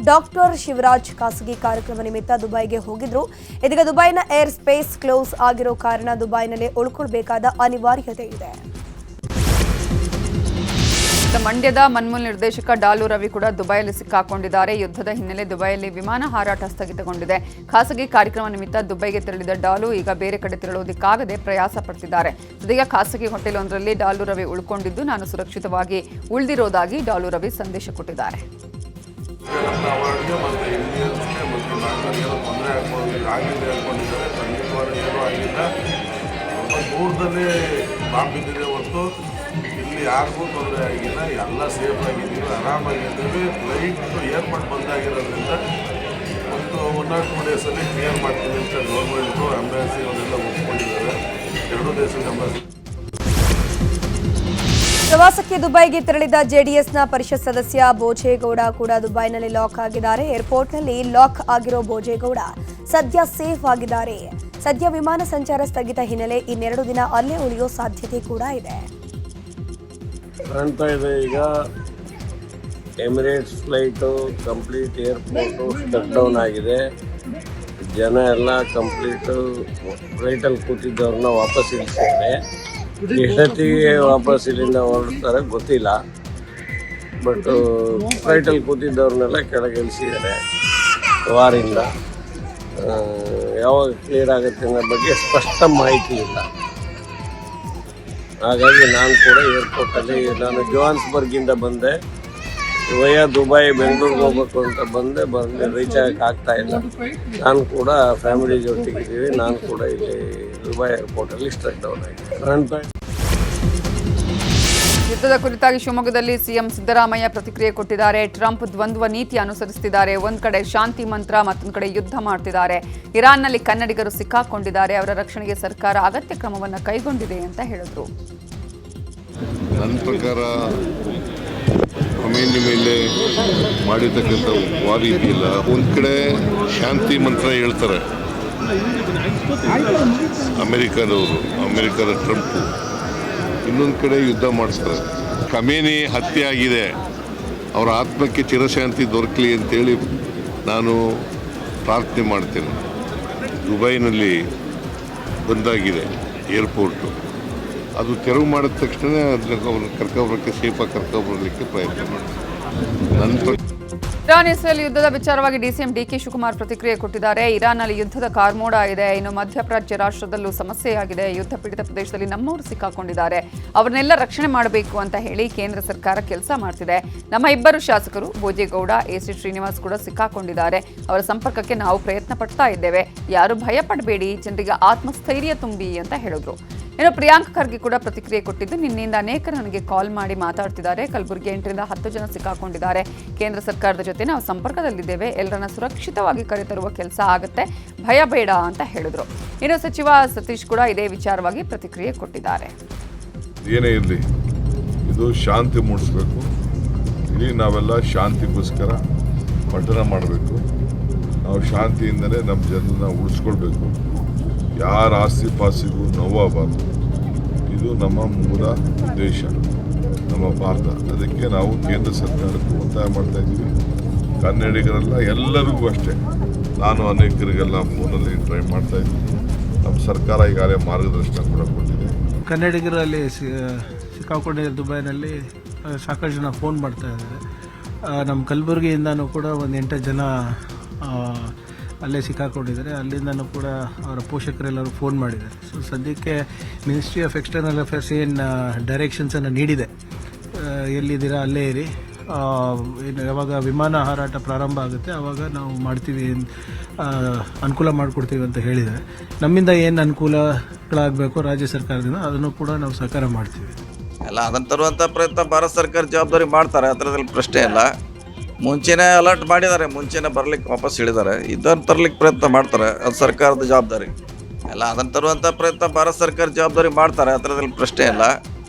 ಡಾಕ್ಟರ್ ಶಿವರಾಜ್ ಖಾಸಗಿ ಕಾರ್ಯಕ್ರಮ ನಿಮಿತ್ತ ದುಬೈಗೆ ಹೋಗಿದ್ರು. ಇದೀಗ ದುಬೈನ ಏರ್ ಸ್ಪೇಸ್ ಕ್ಲೋಸ್ ಆಗಿರೋ ಕಾರಣ ದುಬೈನಲ್ಲೇ ಉಳ್ಕೊಳ್ಬೇಕಾದ ಅನಿವಾರ್ಯತೆ ಇದೆ. ಮಂಡ್ಯದ ಮನ್ಮೂಲ್ ನಿರ್ದೇಶಕ ಡಾಲು ರವಿ ಕೂಡ ದುಬೈಯಲ್ಲಿ ಸಿಕ್ಕಾಕೊಂಡಿದ್ದಾರೆ. ಯುದ್ಧದ ಹಿನ್ನೆಲೆ ದುಬೈಯಲ್ಲಿ ವಿಮಾನ ಹಾರಾಟ ಸ್ಥಗಿತಗೊಂಡಿದೆ. ಖಾಸಗಿ ಕಾರ್ಯಕ್ರಮ ನಿಮಿತ್ತ ದುಬೈಗೆ ತೆರಳಿದ ಡಾಲು ಈಗ ಬೇರೆ ಕಡೆ ತೆರಳುವುದಕ್ಕಾಗದೆ ಪ್ರಯಾಸ ಪಡ್ತಿದ್ದಾರೆ. ಸದ್ಯ ಖಾಸಗಿ ಹೋಟೆಲ್ ಒಂದರಲ್ಲಿ ಡಾಲು ರವಿ ಉಳ್ಕೊಂಡಿದ್ದು ನಾನು ಸುರಕ್ಷಿತವಾಗಿ ಉಳಿದಿರೋದಾಗಿ ಡಾಲು ರವಿ ಸಂದೇಶ ಕೊಟ್ಟಿದ್ದಾರೆ. ಇಲ್ಲಿ ಯಾರಿಗೂ ತೊಂದರೆ ಆಗಿಲ್ಲ, ಎಲ್ಲ ಸೇಫ್ ಆಗಿದ್ದೀವಿ, ಆರಾಮಾಗಿದ್ದೀವಿ. ಫ್ಲೈಟ್ ಏರ್ಪೋರ್ಟ್ ಬಂದಾಗಿರೋದ್ರಿಂದ ಒಂದು 1 or 2 ಡೇಸಲ್ಲಿ ಕ್ಲಿಯರ್ ಮಾಡ್ತೀವಿ ಅಂತ ಗೌರ್ಮೆಂಟು ಎಂಬಾಸಿ ಅವರೆಲ್ಲ ಒಪ್ಕೊಂಡಿದ್ದಾರೆ. 2 ದೇಶದ ಎಂಬಾಸಿ. ಪ್ರವಾಸಕ್ಕೆ ದುಬೈಗೆ ತೆರಳಿದ ಜೆಡಿಎಸ್ನ ಪರಿಷತ್ ಸದಸ್ಯ ಭೋಜೇಗೌಡ ಕೂಡ ದುಬೈನಲ್ಲಿ ಲಾಕ್ ಆಗಿದ್ದಾರೆ. ಏರ್ಪೋರ್ಟ್ನಲ್ಲಿ ಲಾಕ್ ಆಗಿರೋ ಭೋಜೇಗೌಡ ಸದ್ಯ ಸೇಫ್ ಆಗಿದ್ದಾರೆ. ಸದ್ಯ ವಿಮಾನ ಸಂಚಾರ ಸ್ಥಗಿತ ಹಿನ್ನೆಲೆ ಇನ್ನೆರಡು ದಿನ ಅಲ್ಲೇ ಉಳಿಯೋ ಸಾಧ್ಯತೆ ಕೂಡ ಇದೆ. ಕಾಣ್ತಾ ಇದೆ ಈಗ Emirates flight complete airport shut down ಆಗಿದೆ. ಜನ ಎಲ್ಲ ಕಂಪ್ಲೀಟು ಫ್ಲೈಟಲ್ಲಿ ಕೂತಿದ್ದವ್ರನ್ನ ವಾಪಸ್ ಇಳಿಸಿದ್ದಾರೆ. ಎಷ್ಟೊತ್ತಿಗೆ ವಾಪಸ್ ಇಲ್ಲಿಂದ ಹೊರಡ್ತಾರೆ ಗೊತ್ತಿಲ್ಲ. ಬಟ್ ಫ್ಲೈಟಲ್ಲಿ ಕೂತಿದ್ದವ್ರನ್ನೆಲ್ಲ ಕೆಳಗೆ ಇಳಿಸಿದ್ದಾರೆ ವಾರಿಂದ. ಯಾವಾಗ ಕ್ಲಿಯರ್ ಆಗುತ್ತೆ ಅನ್ನೋ ಬಗ್ಗೆ ಸ್ಪಷ್ಟ ಮಾಹಿತಿ ಇಲ್ಲ. ಹಾಗಾಗಿ ನಾನು ಕೂಡ ಏರ್ಪೋರ್ಟಲ್ಲಿ ನಾನು ಜೋಹಾನ್ಸ್ಬರ್ಗಿಂದ ಬಂದೆ. ವಯ ದುಬೈ ಬೆಂಗಳೂರಿಗೆ ಹೋಗ್ಬೇಕು ಅಂತ ಬಂದೆ ರೀಚ್ ಆಗಕ್ಕೆ ಆಗ್ತಾ ಇಲ್ಲ. ನಾನು ಕೂಡ ಫ್ಯಾಮಿಲಿ ಜೊತೆಗಿದ್ದೀವಿ. ನಾನು ಕೂಡ ಇಲ್ಲಿ ದುಬೈ ಏರ್ಪೋರ್ಟಲ್ಲಿ ಸ್ಟ್ರಕ್ ಡೌನ್ ಆಗಿದೆ. ಯುದ್ಧದ ಕುರಿತಾಗಿ ಶಿವಮೊಗ್ಗದಲ್ಲಿ ಸಿಎಂ ಸಿದ್ದರಾಮಯ್ಯ ಪ್ರತಿಕ್ರಿಯೆ ಕೊಟ್ಟಿದ್ದಾರೆ. ಟ್ರಂಪ್ ದ್ವಂದ್ವ ನೀತಿ ಅನುಸರಿಸುತ್ತಿದ್ದಾರೆ. ಒಂದ್ ಕಡೆ ಶಾಂತಿ ಮಂತ್ರ, ಮತ್ತೊಂದು ಕಡೆ ಯುದ್ಧ ಮಾಡ್ತಿದ್ದಾರೆ. ಇರಾನ್ನಲ್ಲಿ ಕನ್ನಡಿಗರು ಸಿಕ್ಕಾಕೊಂಡಿದ್ದಾರೆ. ಅವರ ರಕ್ಷಣೆಗೆ ಸರ್ಕಾರ ಅಗತ್ಯ ಕ್ರಮವನ್ನು ಕೈಗೊಂಡಿದೆ ಅಂತ ಹೇಳಿದ್ರು. ನನ್ನ ಪ್ರಕಾರ ಖಮೇನಿ ಮೇಲೆ ಮಾಡಿರ್ತಕ್ಕಂಥ ವಾರಿ ಇದೆಯಲ್ಲ, ಒಂದು ಕಡೆ ಶಾಂತಿ ಮಂತ್ರ ಹೇಳ್ತಾರೆ ಅಮೆರಿಕದ ಟ್ರಂಪು, ಇನ್ನೊಂದು ಕಡೆ ಯುದ್ಧ ಮಾಡಿಸ್ತಾರೆ. ಖಮೇನಿ ಹತ್ಯೆ ಆಗಿದೆ, ಅವರ ಆತ್ಮಕ್ಕೆ ಚಿರಶಾಂತಿ ದೊರಕಲಿ ಅಂತೇಳಿ ನಾನು ಪ್ರಾರ್ಥನೆ ಮಾಡ್ತೇನೆ. ದುಬೈನಲ್ಲಿ ಬಂದಾಗಿದೆ ಏರ್ಪೋರ್ಟು, ಅದು ತೆರವು ಮಾಡಿದ ತಕ್ಷಣ ಅವ್ರನ್ನ ಕರ್ಕೊಬರೋಕ್ಕೆ ಸೇಫಾಗಿ ಕರ್ಕೊಬರಲಿಕ್ಕೆ ಪ್ರಯತ್ನ ಮಾಡ್ತೀನಿ. ಇರಾನ್ ಇಸ್ರೇಲ್ ಯುದ್ಧದ ವಿಚಾರವಾಗಿ ಡಿಸಿಎಂ ಡಿಕೆ ಶಿವಕುಮಾರ್ ಪ್ರತಿಕ್ರಿಯೆ ಕೊಟ್ಟಿದ್ದಾರೆ. ಇರಾನ್ನಲ್ಲಿ ಯುದ್ಧದ ಕಾರ್ಮೋಡ ಇದೆ. ಇನ್ನು ಮಧ್ಯಪ್ರಾಚ್ಯ ರಾಷ್ಟ್ರದಲ್ಲೂ ಸಮಸ್ಯೆಯಾಗಿದೆ. ಯುದ್ಧ ಪೀಡಿತ ಪ್ರದೇಶದಲ್ಲಿ ನಮ್ಮವರು ಸಿಕ್ಕಾಕೊಂಡಿದ್ದಾರೆ. ಅವರನ್ನೆಲ್ಲ ರಕ್ಷಣೆ ಮಾಡಬೇಕು ಅಂತ ಹೇಳಿ ಕೇಂದ್ರ ಸರ್ಕಾರ ಕೆಲಸ ಮಾಡ್ತಿದೆ. ನಮ್ಮ ಇಬ್ಬರು ಶಾಸಕರು ಭೋಜೇಗೌಡ, ಎಸಿ ಶ್ರೀನಿವಾಸ್ ಕೂಡ ಸಿಕ್ಕಾಕೊಂಡಿದ್ದಾರೆ. ಅವರ ಸಂಪರ್ಕಕ್ಕೆ ನಾವು ಪ್ರಯತ್ನ ಪಡ್ತಾ ಇದ್ದೇವೆ. ಯಾರು ಭಯ ಪಡಬೇಡಿ, ಜನರಿಗೆ ಆತ್ಮಸ್ಥೈರ್ಯ ತುಂಬಿ ಅಂತ ಹೇಳಿದ್ರು. ಇನ್ನು ಪ್ರಿಯಾಂಕ್ ಖರ್ಗೆ ಕೂಡ ಪ್ರತಿಕ್ರಿಯೆ ಕೊಟ್ಟಿದ್ದು, ನಿನ್ನೆಯಿಂದ ಅನೇಕರು ನನಗೆ ಕಾಲ್ ಮಾಡಿ ಮಾತಾಡ್ತಿದ್ದಾರೆ. ಕಲಬುರಗಿ 8 ರಿಂದ 10 ಜನ ಸಿಕ್ಕಾಕೊಂಡಿದ್ದಾರೆ. ಕೇಂದ್ರ ಸರ್ಕಾರದ ಜೊತೆ ನಾವು ಸಂಪರ್ಕದಲ್ಲಿದ್ದೇವೆ. ಎಲ್ಲರನ್ನ ಸುರಕ್ಷಿತವಾಗಿ ಕರೆತರುವ ಕೆಲಸ ಆಗುತ್ತೆ, ಭಯ ಬೇಡ ಅಂತ ಹೇಳಿದ್ರು. ಇನ್ನು ಸಚಿವ ಸತೀಶ್ ಕೂಡ ಇದೇ ವಿಚಾರವಾಗಿ ಪ್ರತಿಕ್ರಿಯೆ ಕೊಟ್ಟಿದ್ದಾರೆ. ಏನೇ ಇರಲಿ, ಇದು ಶಾಂತಿ ಮೂಡಿಸ್ಬೇಕು. ಇಲ್ಲಿ ನಾವೆಲ್ಲ ಶಾಂತಿಗೋಸ್ಕರ ಪಠಣ ಮಾಡಬೇಕು. ನಾವು ಶಾಂತಿಯಿಂದಲೇ ನಮ್ಮ ಜನರನ್ನ ಉಳಿಸ್ಕೊಳ್ಬೇಕು. ಯಾರ ಆಸ್ತಿ ಪಾಸ್ತಿಗೂ ನೋವಾಗಬಾರ್ದು. ಇದು ನಮ್ಮ ಮೂಲ ಉದ್ದೇಶ, ನಮ್ಮ ಭಾರತ. ಅದಕ್ಕೆ ನಾವು ಕೇಂದ್ರ ಸರ್ಕಾರಕ್ಕೂ ಒತ್ತಾಯ ಮಾಡ್ತಾ ಇದ್ದೀವಿ. ಕನ್ನಡಿಗರೆಲ್ಲ ಎಲ್ಲರಿಗೂ ಅಷ್ಟೇ, ನಾನು ಅನೇಕರಿಗೆಲ್ಲ ಫೋನಲ್ಲಿ ಟ್ರೈ ಮಾಡ್ತಾ ಇದ್ದೀನಿ. ನಮ್ಮ ಸರ್ಕಾರ ಈಗಾಗಲೇ ಮಾರ್ಗದರ್ಶನ ಕೂಡ ಕೊಟ್ಟಿದೆ. ಕನ್ನಡಿಗರಲ್ಲಿ ಸಿಕ್ಕಾಕೊಂಡಿರೋ ದುಬೈನಲ್ಲಿ ಸಾಕಷ್ಟು ಜನ ಫೋನ್ ಮಾಡ್ತಾ ಇದ್ದಾರೆ. ನಮ್ಮ ಕಲಬುರಗಿಯಿಂದನೂ ಕೂಡ ಒಂದು 8 ಜನ ಅಲ್ಲೇ ಸಿಕ್ಕಾಕೊಂಡಿದ್ದಾರೆ. ಅಲ್ಲಿಂದನೂ ಕೂಡ ಅವರ ಪೋಷಕರೆಲ್ಲರೂ ಫೋನ್ ಮಾಡಿದ್ದಾರೆ. ಸೊ ಸದ್ಯಕ್ಕೆ ಮಿನಿಸ್ಟ್ರಿ ಆಫ್ ಎಕ್ಸ್ಟರ್ನಲ್ ಅಫೇರ್ಸ್ ಏನು ಡೈರೆಕ್ಷನ್ಸನ್ನು ನೀಡಿದೆ, ಎಲ್ಲಿದ್ದೀರಾ ಅಲ್ಲೇ ಇರಿ, ಯಾವಾಗ ವಿಮಾನ ಹಾರಾಟ ಪ್ರಾರಂಭ ಆಗುತ್ತೆ ಆವಾಗ ನಾವು ಮಾಡ್ತೀವಿ, ಅನುಕೂಲ ಮಾಡಿಕೊಡ್ತೀವಿ ಅಂತ ಹೇಳಿದ್ದಾರೆ. ನಮ್ಮಿಂದ ಏನು ಅನುಕೂಲಗಳಾಗಬೇಕು ರಾಜ್ಯ ಸರ್ಕಾರದಿಂದ ಅದನ್ನು ಕೂಡ ನಾವು ಸಹಕಾರ ಮಾಡ್ತೀವಿ. ಎಲ್ಲ ಅದನ್ನು ತರುವಂಥ ಪ್ರಯತ್ನ ಭಾರತ ಸರ್ಕಾರ ಜವಾಬ್ದಾರಿ ಮಾಡ್ತಾರೆ, ಅದರಲ್ಲಿ ಪ್ರಶ್ನೆ ಇಲ್ಲ. ಮುಂಚೆನೇ ಅಲರ್ಟ್ ಮಾಡಿದ್ದಾರೆ, ಮುಂಚೆನೇ ಬರಲಿಕ್ಕೆ ವಾಪಸ್ ಹೇಳಿದ್ದಾರೆ. ಇದನ್ನು ತರಲಿಕ್ಕೆ ಪ್ರಯತ್ನ ಮಾಡ್ತಾರೆ, ಅದು ಸರ್ಕಾರದ ಜವಾಬ್ದಾರಿ. ಎಲ್ಲ ಅದನ್ನು ತರುವಂಥ ಪ್ರಯತ್ನ ಭಾರತ ಸರ್ಕಾರ ಜವಾಬ್ದಾರಿ ಮಾಡ್ತಾರೆ, ಅದರಲ್ಲಿ ಪ್ರಶ್ನೆ ಇಲ್ಲ.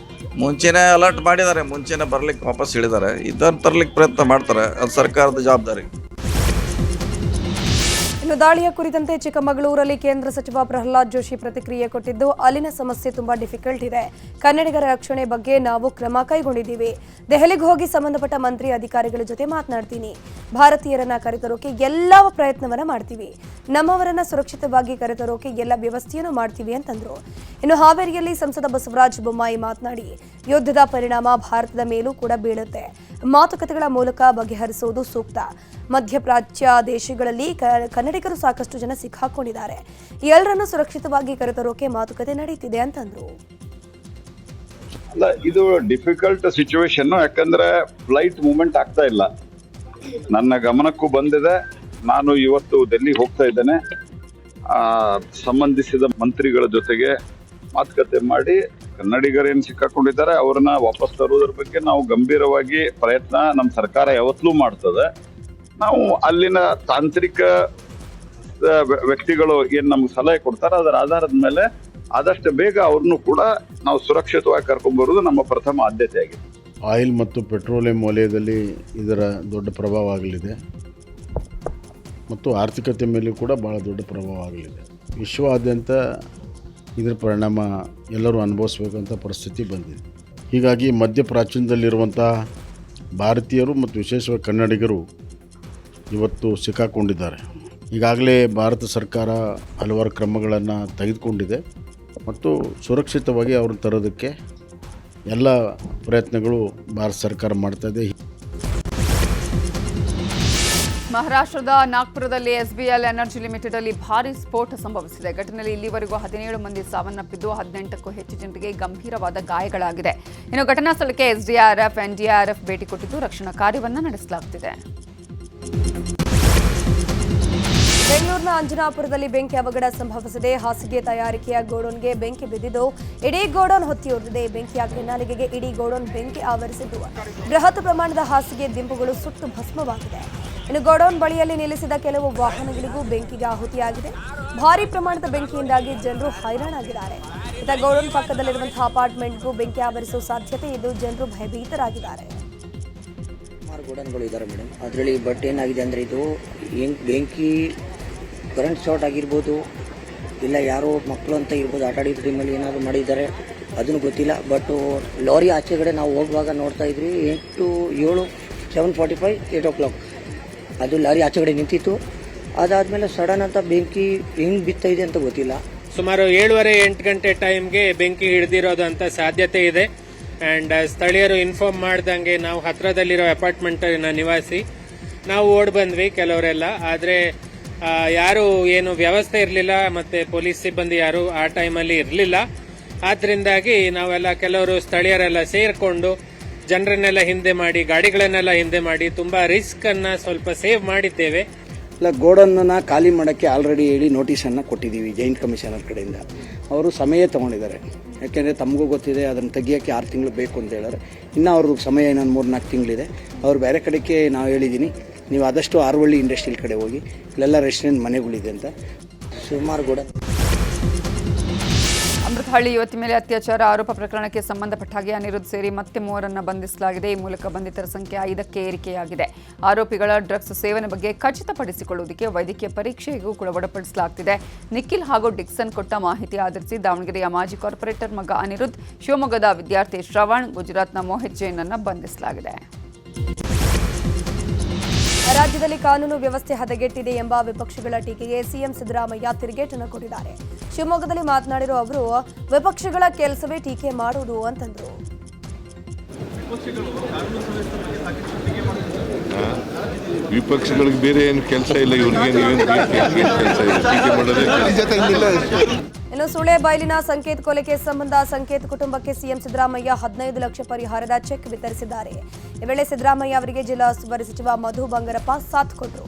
ಮುಂಚೆನೇ ಅಲರ್ಟ್ ಮಾಡಿದ್ದಾರೆ, ಮುಂಚೆನೇ ಬರಲಿಕ್ಕೆ ವಾಪಸ್ ಹೇಳಿದ್ದಾರೆ. ಇದನ್ನು ತರಲಿಕ್ಕೆ ಪ್ರಯತ್ನ ಮಾಡ್ತಾರೆ, ಅದು ಸರ್ಕಾರದ ಜವಾಬ್ದಾರಿ. ಇನ್ನು ದಾಳಿಯ ಕುರಿತಂತೆ ಚಿಕ್ಕಮಗಳೂರಲ್ಲಿ ಕೇಂದ್ರ ಸಚಿವ ಪ್ರಹ್ಲಾದ್ ಜೋಶಿ ಪ್ರತಿಕ್ರಿಯೆ ಕೊಟ್ಟಿದ್ದು, ಅಲ್ಲಿನ ಸಮಸ್ಯೆ ತುಂಬಾ ಡಿಫಿಕಲ್ಟ್ ಇದೆ. ಕನ್ನಡಿಗರ ರಕ್ಷಣೆ ಬಗ್ಗೆ ನಾವು ಕ್ರಮ ಕೈಗೊಂಡಿದ್ದೀವಿ. ದೆಹಲಿಗೆ ಹೋಗಿ ಸಂಬಂಧಪಟ್ಟ ಮಂತ್ರಿ ಅಧಿಕಾರಿಗಳ ಜೊತೆ ಮಾತನಾಡ್ತೀನಿ. ಭಾರತೀಯರನ್ನ ಕರೆತರೋಕೆ ಎಲ್ಲ ಪ್ರಯತ್ನವನ್ನ ಮಾಡ್ತೀವಿ. ನಮ್ಮವರನ್ನ ಸುರಕ್ಷಿತವಾಗಿ ಕರೆತರೋಕೆ ಎಲ್ಲ ವ್ಯವಸ್ಥೆಯನ್ನು ಮಾಡ್ತೀವಿ ಅಂತಂದ್ರು. ಇನ್ನು ಹಾವೇರಿಯಲ್ಲಿ ಸಂಸದ ಬಸವರಾಜ ಬೊಮ್ಮಾಯಿ ಮಾತನಾಡಿ, ಯುದ್ಧದ ಪರಿಣಾಮ ಭಾರತದ ಮೇಲೂ ಕೂಡ ಬೀಳುತ್ತೆ. ಮಾತುಕತೆಗಳ ಮೂಲಕ ಬಗೆಹರಿಸುವುದು ಸೂಕ್ತ. ಮಧ್ಯಪ್ರಾಚ್ಯ ದೇಶಗಳಲ್ಲಿ ಕನ್ನಡಿಗರು ಸಾಕಷ್ಟು ಜನ ಸಿಕ್ಕಾಕೊಂಡಿದ್ದಾರೆ. ಎಲ್ಲರನ್ನು ಸುರಕ್ಷಿತವಾಗಿ ಕರೆತರೋಕೆ ಮಾತುಕತೆ ನಡೀತಿದೆ ಅಂತಂದ್ರು. ಅಲ್ಲ, ಇದು ಡಿಫಿಕಲ್ಟ್ ಸಿಚುವೇಶನ್. ಯಾಕಂದ್ರೆ ಫ್ಲೈಟ್ ಮೂವ್ಮೆಂಟ್ ಆಗ್ತಾ ಇಲ್ಲ. ನನ್ನ ಗಮನಕ್ಕೂ ಬಂದಿದೆ. ನಾನು ಇವತ್ತು ಡೆಲ್ಲಿಗೆ ಹೋಗ್ತಾ ಇದ್ದೇನೆ. ಸಂಬಂಧಿಸಿದ ಮಂತ್ರಿಗಳ ಜೊತೆಗೆ ಮಾತುಕತೆ ಮಾಡಿ ಕನ್ನಡಿಗರೇನು ಸಿಕ್ಕಾಕೊಂಡಿದ್ದಾರೆ ಅವ್ರನ್ನ ವಾಪಸ್ ತರುವುದರ ಬಗ್ಗೆ ನಾವು ಗಂಭೀರವಾಗಿ ಪ್ರಯತ್ನ ನಮ್ಮ ಸರ್ಕಾರ ಯಾವತ್ತಲೂ ಮಾಡ್ತದೆ. ನಾವು ಅಲ್ಲಿನ ತಾಂತ್ರಿಕ ವ್ಯಕ್ತಿಗಳು ಏನು ನಮ್ಗೆ ಸಲಹೆ ಕೊಡ್ತಾರೆ ಅದರ ಆಧಾರದ ಮೇಲೆ ಆದಷ್ಟು ಬೇಗ ಅವ್ರನ್ನೂ ಕೂಡ ನಾವು ಸುರಕ್ಷಿತವಾಗಿ ಕರ್ಕೊಂಡ್ಬರೋದು ನಮ್ಮ ಪ್ರಥಮ ಆದ್ಯತೆ ಆಗಿದೆ. ಆಯಿಲ್ ಮತ್ತು ಪೆಟ್ರೋಲಿಯಂ ವಲಯದಲ್ಲಿ ಇದರ ದೊಡ್ಡ ಪ್ರಭಾವ ಆಗಲಿದೆ. ಮತ್ತು ಆರ್ಥಿಕತೆ ಮೇಲೂ ಕೂಡ ಭಾಳ ದೊಡ್ಡ ಪ್ರಭಾವ ಆಗಲಿದೆ. ವಿಶ್ವಾದ್ಯಂತ ಇದರ ಪರಿಣಾಮ ಎಲ್ಲರೂ ಅನುಭವಿಸಬೇಕಂತ ಪರಿಸ್ಥಿತಿ ಬಂದಿದೆ. ಹೀಗಾಗಿ ಮಧ್ಯಪ್ರಾಚ್ಯದಲ್ಲಿರುವಂಥ ಭಾರತೀಯರು ಮತ್ತು ವಿಶೇಷವಾಗಿ ಕನ್ನಡಿಗರು ಇವತ್ತು ಸಿಕ್ಕಾಕೊಂಡಿದ್ದಾರೆ. ಈಗಾಗಲೇ ಭಾರತ ಸರ್ಕಾರ ಹಲವಾರು ಕ್ರಮಗಳನ್ನು ತೆಗೆದುಕೊಂಡಿದೆ ಮತ್ತು ಸುರಕ್ಷಿತವಾಗಿ ಅವ್ರನ್ನ ತರೋದಕ್ಕೆ ಎಲ್ಲ ಪ್ರಯತ್ನಗಳು ಭಾರತ ಸರ್ಕಾರ ಮಾಡ್ತಾಯಿದೆ. ಮಹಾರಾಷ್ಟ್ರದ ನಾಗ್ಪುರದಲ್ಲಿ ಎಸ್ಬಿಎಲ್ ಎನರ್ಜಿ ಲಿಮಿಟೆಡ್ ಅಲ್ಲಿ ಭಾರೀ ಸ್ಫೋಟ ಸಂಭವಿಸಿದೆ. ಘಟನೆಯಲ್ಲಿ ಇಲ್ಲಿವರೆಗೂ 17 ಮಂದಿ ಸಾವನ್ನಪ್ಪಿದ್ದು 18ಕ್ಕೂ ಹೆಚ್ಚು ಜನರಿಗೆ ಗಂಭೀರವಾದ ಗಾಯಗಳಾಗಿದೆ. ಇನ್ನು ಘಟನಾ ಸ್ಥಳಕ್ಕೆ ಎಸ್ಡಿಆರ್ಎಫ್, ಎನ್ಡಿಆರ್ಎಫ್ ಭೇಟಿ ಕೊಟ್ಟಿದ್ದು ರಕ್ಷಣಾ ಕಾರ್ಯವನ್ನು ನಡೆಸಲಾಗುತ್ತಿದೆ. ಬೆಂಗಳೂರಿನ ಅಂಜನಾಪುರದಲ್ಲಿ ಬೆಂಕಿ ಅವಘಡ ಸಂಭವಿಸಿದೆ. ಹಾಸಿಗೆ ತಯಾರಿಕೆಯ ಗೋಡೌನ್ಗೆ ಬೆಂಕಿ ಬಿದ್ದಿದ್ದು ಇಡೀ ಗೋಡೌನ್ ಹೊತ್ತಿಯುರಿದಿದೆ. ಬೆಂಕಿಯ ಕೆನ್ನಾಲಿಗೆಗೆ ಇಡೀ ಗೋಡೌನ್ ಬೆಂಕಿ ಆವರಿಸಿದ್ದು ಬೃಹತ್ ಪ್ರಮಾಣದ ಹಾಸಿಗೆ ದಿಂಬುಗಳು ಸುಟ್ಟು ಭಸ್ಮವಾಗಿದೆ. ಇನ್ನು ಗೋಡೌನ್ ಬಳಿಯಲ್ಲಿ ನಿಲ್ಲಿಸಿದ ಕೆಲವು ವಾಹನಗಳಿಗೂ ಬೆಂಕಿಗೆ ಆಹುತಿಯಾಗಿದೆ. ಭಾರೀ ಪ್ರಮಾಣದ ಬೆಂಕಿಯಿಂದಾಗಿ ಜನರು ಹೈರಾಣಾಗಿದ್ದಾರೆ. ಇತ್ತ ಗೋಡೌನ್ ಪಕ್ಕದಲ್ಲಿರುವಂತಹ ಅಪಾರ್ಟ್ಮೆಂಟ್ಗೂ ಬೆಂಕಿ ಆವರಿಸುವ ಸಾಧ್ಯತೆ ಇದ್ದು ಜನರು ಭಯಭೀತರಾಗಿದ್ದಾರೆ. ಗೋಡನ್ಗಳು ಇದ್ದಾರೆ ಮೇಡಮ್. ಅದರಲ್ಲಿ ಬಟ್ ಏನಾಗಿದೆ ಅಂದರೆ ಇದು ಬೆಂಕಿ ಕರೆಂಟ್ ಶಾರ್ಟ್ ಆಗಿರ್ಬೋದು, ಇಲ್ಲ ಯಾರೋ ಮಕ್ಕಳು ಅಂತ ಇರ್ಬೋದು, ಆಟ ಆಡಿದ ಟೈಮಲ್ಲಿ ಏನಾದರೂ ಮಾಡಿದ್ದಾರೆ ಅದನ್ನು ಗೊತ್ತಿಲ್ಲ. ಬಟ್ ಲಾರಿ ಆಚೆಗಡೆ ನಾವು ಹೋಗುವಾಗ ನೋಡ್ತಾ ಇದ್ವಿ 7:45 8 o'clock ಅದು ಲಾರಿ ಆಚೆಗಡೆ ನಿಂತಿತ್ತು. ಅದಾದಮೇಲೆ ಸಡನ್ ಅಂತ ಬೆಂಕಿ ಹೆಂಗೆ ಬಿತ್ತಾ ಇದೆ ಅಂತ ಗೊತ್ತಿಲ್ಲ. ಸುಮಾರು 7:30-8 ಗಂಟೆ ಟೈಮ್ಗೆ ಬೆಂಕಿ ಹಿಡಿದಿರೋದು ಅಂತ ಸಾಧ್ಯತೆ ಇದೆ. ಆ್ಯಂಡ್ ಸ್ಥಳೀಯರು ಇನ್ಫಾರ್ಮ್ ಮಾಡ್ದಂಗೆ ನಾವು ಹತ್ತಿರದಲ್ಲಿರೋ ಅಪಾರ್ಟ್ಮೆಂಟಿನ ನಿವಾಸಿ ನಾವು ಓಡ್ ಬಂದ್ವಿ ಕೆಲವರೆಲ್ಲ. ಆದರೆ ಯಾರು ಏನು ವ್ಯವಸ್ಥೆ ಇರಲಿಲ್ಲ ಮತ್ತು ಪೊಲೀಸ್ ಸಿಬ್ಬಂದಿ ಯಾರು ಆ ಟೈಮಲ್ಲಿ ಇರಲಿಲ್ಲ. ಆದ್ದರಿಂದಾಗಿ ನಾವೆಲ್ಲ ಕೆಲವರು ಸ್ಥಳೀಯರೆಲ್ಲ ಸೇರಿಕೊಂಡು ಜನರನ್ನೆಲ್ಲ ಹಿಂದೆ ಮಾಡಿ, ಗಾಡಿಗಳನ್ನೆಲ್ಲ ಹಿಂದೆ ಮಾಡಿ ತುಂಬ ರಿಸ್ಕನ್ನು ಸ್ವಲ್ಪ ಸೇವ್ ಮಾಡಿದ್ದೇವೆ. ಇಲ್ಲ, ಗೋಡನ್ನ ಖಾಲಿ ಮಾಡೋಕ್ಕೆ ಆಲ್ರೆಡಿ ಹೇಳಿ ನೋಟಿಸನ್ನು ಕೊಟ್ಟಿದ್ದೀವಿ ಜಾಯಿಂಟ್ ಕಮಿಷನರ್ ಕಡೆಯಿಂದ. ಅವರು ಸಮಯ ತೊಗೊಂಡಿದ್ದಾರೆ. ಯಾಕೆಂದರೆ ತಮಗೂ ಗೊತ್ತಿದೆ ಅದನ್ನು ತೆಗಿಯೋಕ್ಕೆ 6 ತಿಂಗಳು ಬೇಕು ಅಂತ ಹೇಳಿದ್ರೆ. ಇನ್ನು ಅವ್ರದ್ದು ಸಮಯ ಇನ್ನೊಂದು 3-4 ತಿಂಗಳಿದೆ. ಅವ್ರು ಬೇರೆ ಕಡೆಗೆ ನಾವು ಹೇಳಿದ್ದೀನಿ, ನೀವು ಆದಷ್ಟು ಆರ್ವಳ್ಳಿ ಇಂಡಸ್ಟ್ರಿಯಲ್ ಕಡೆ ಹೋಗಿ, ಇಲ್ಲೆಲ್ಲ ರೆಸ್ಟೋರೆಂಟ್ ಮನೆಗಳಿದೆ ಅಂತ. ಸುಮಾರು ಗೋಡನ್. ಅಮೃತಹಳ್ಳಿ ಯುವತಿ ಮೇಲೆ ಅತ್ಯಾಚಾರ ಆರೋಪ ಪ್ರಕರಣಕ್ಕೆ ಸಂಬಂಧಪಟ್ಟ ಹಾಗೆ ಅನಿರುದ್ಧ್ ಸೇರಿ ಮತ್ತೆ 3 ಬಂಧಿಸಲಾಗಿದೆ. ಈ ಮೂಲಕ ಬಂಧಿತರ ಸಂಖ್ಯೆ 5ಕ್ಕೆ ಏರಿಕೆಯಾಗಿದೆ. ಆರೋಪಿಗಳ ಡ್ರಗ್ಸ್ ಸೇವನೆ ಬಗ್ಗೆ ಖಚಿತಪಡಿಸಿಕೊಳ್ಳುವುದಕ್ಕೆ ವೈದ್ಯಕೀಯ ಪರೀಕ್ಷೆಗೂ ಕೂಡ ಒಳಪಡಿಸಲಾಗುತ್ತಿದೆ. ನಿಖಿಲ್ ಹಾಗೂ ಡಿಕ್ಸನ್ ಕೊಟ್ಟ ಮಾಹಿತಿ ಆಧರಿಸಿ ದಾವಣಗೆರೆಯ ಮಾಜಿ ಕಾರ್ಪೊರೇಟರ್ ಮಗ ಅನಿರುದ್ಧ್, ಶಿವಮೊಗ್ಗದ ವಿದ್ಯಾರ್ಥಿ ಶ್ರವಣ್, ಗುಜರಾತ್ನ ಮೋಹಿತ್ ಜೈನ್ ಅನ್ನು ಬಂಧಿಸಲಾಗಿದೆ. ರಾಜ್ಯದಲ್ಲಿ ಕಾನೂನು ವ್ಯವಸ್ಥೆ ಹದಗೆಟ್ಟಿದೆ ಎಂಬ ವಿಪಕ್ಷಗಳ ಟೀಕೆಗೆ ಸಿಎಂ ಸಿದ್ದರಾಮಯ್ಯ ತಿರುಗೇಟನ್ನು ಕೊಟ್ಟಿದ್ದಾರೆ. ಶಿವಮೊಗ್ಗದಲ್ಲಿ ಮಾತನಾಡಿರೋ ಅವರು, ವಿಪಕ್ಷಗಳ ಕೆಲಸವೇ ಟೀಕೆ ಮಾಡುವುದು ಅಂತಂದ್ರು. ವಿಪಕ್ಷಗಳಿಗೆ ಬೇರೆ ಏನು ಕೆಲಸ ಇಲ್ಲ, ಇನ್ನು ಸುಳೆಬೈಲಿನ ಸಂಕೇತ್ ಕೊಲೆಗೆ ಸಂಬಂಧ ಸಂಕೇತ್ ಕುಟುಂಬಕ್ಕೆ ಸಿಎಂ ಸಿದ್ದರಾಮಯ್ಯ 15 ಲಕ್ಷ ಪರಿಹಾರದ ಚೆಕ್ ವಿತರಿಸಿದ್ದಾರೆ. ಈ ವೇಳೆ ಸಿದ್ದರಾಮಯ್ಯ ಅವರಿಗೆ ಜಿಲ್ಲಾ ಉಸ್ತುವಾರಿ ಸಚಿವ ಮಧು ಬಂಗಾರಪ್ಪ ಸಾಥ್ ಕೊಟ್ಟರು.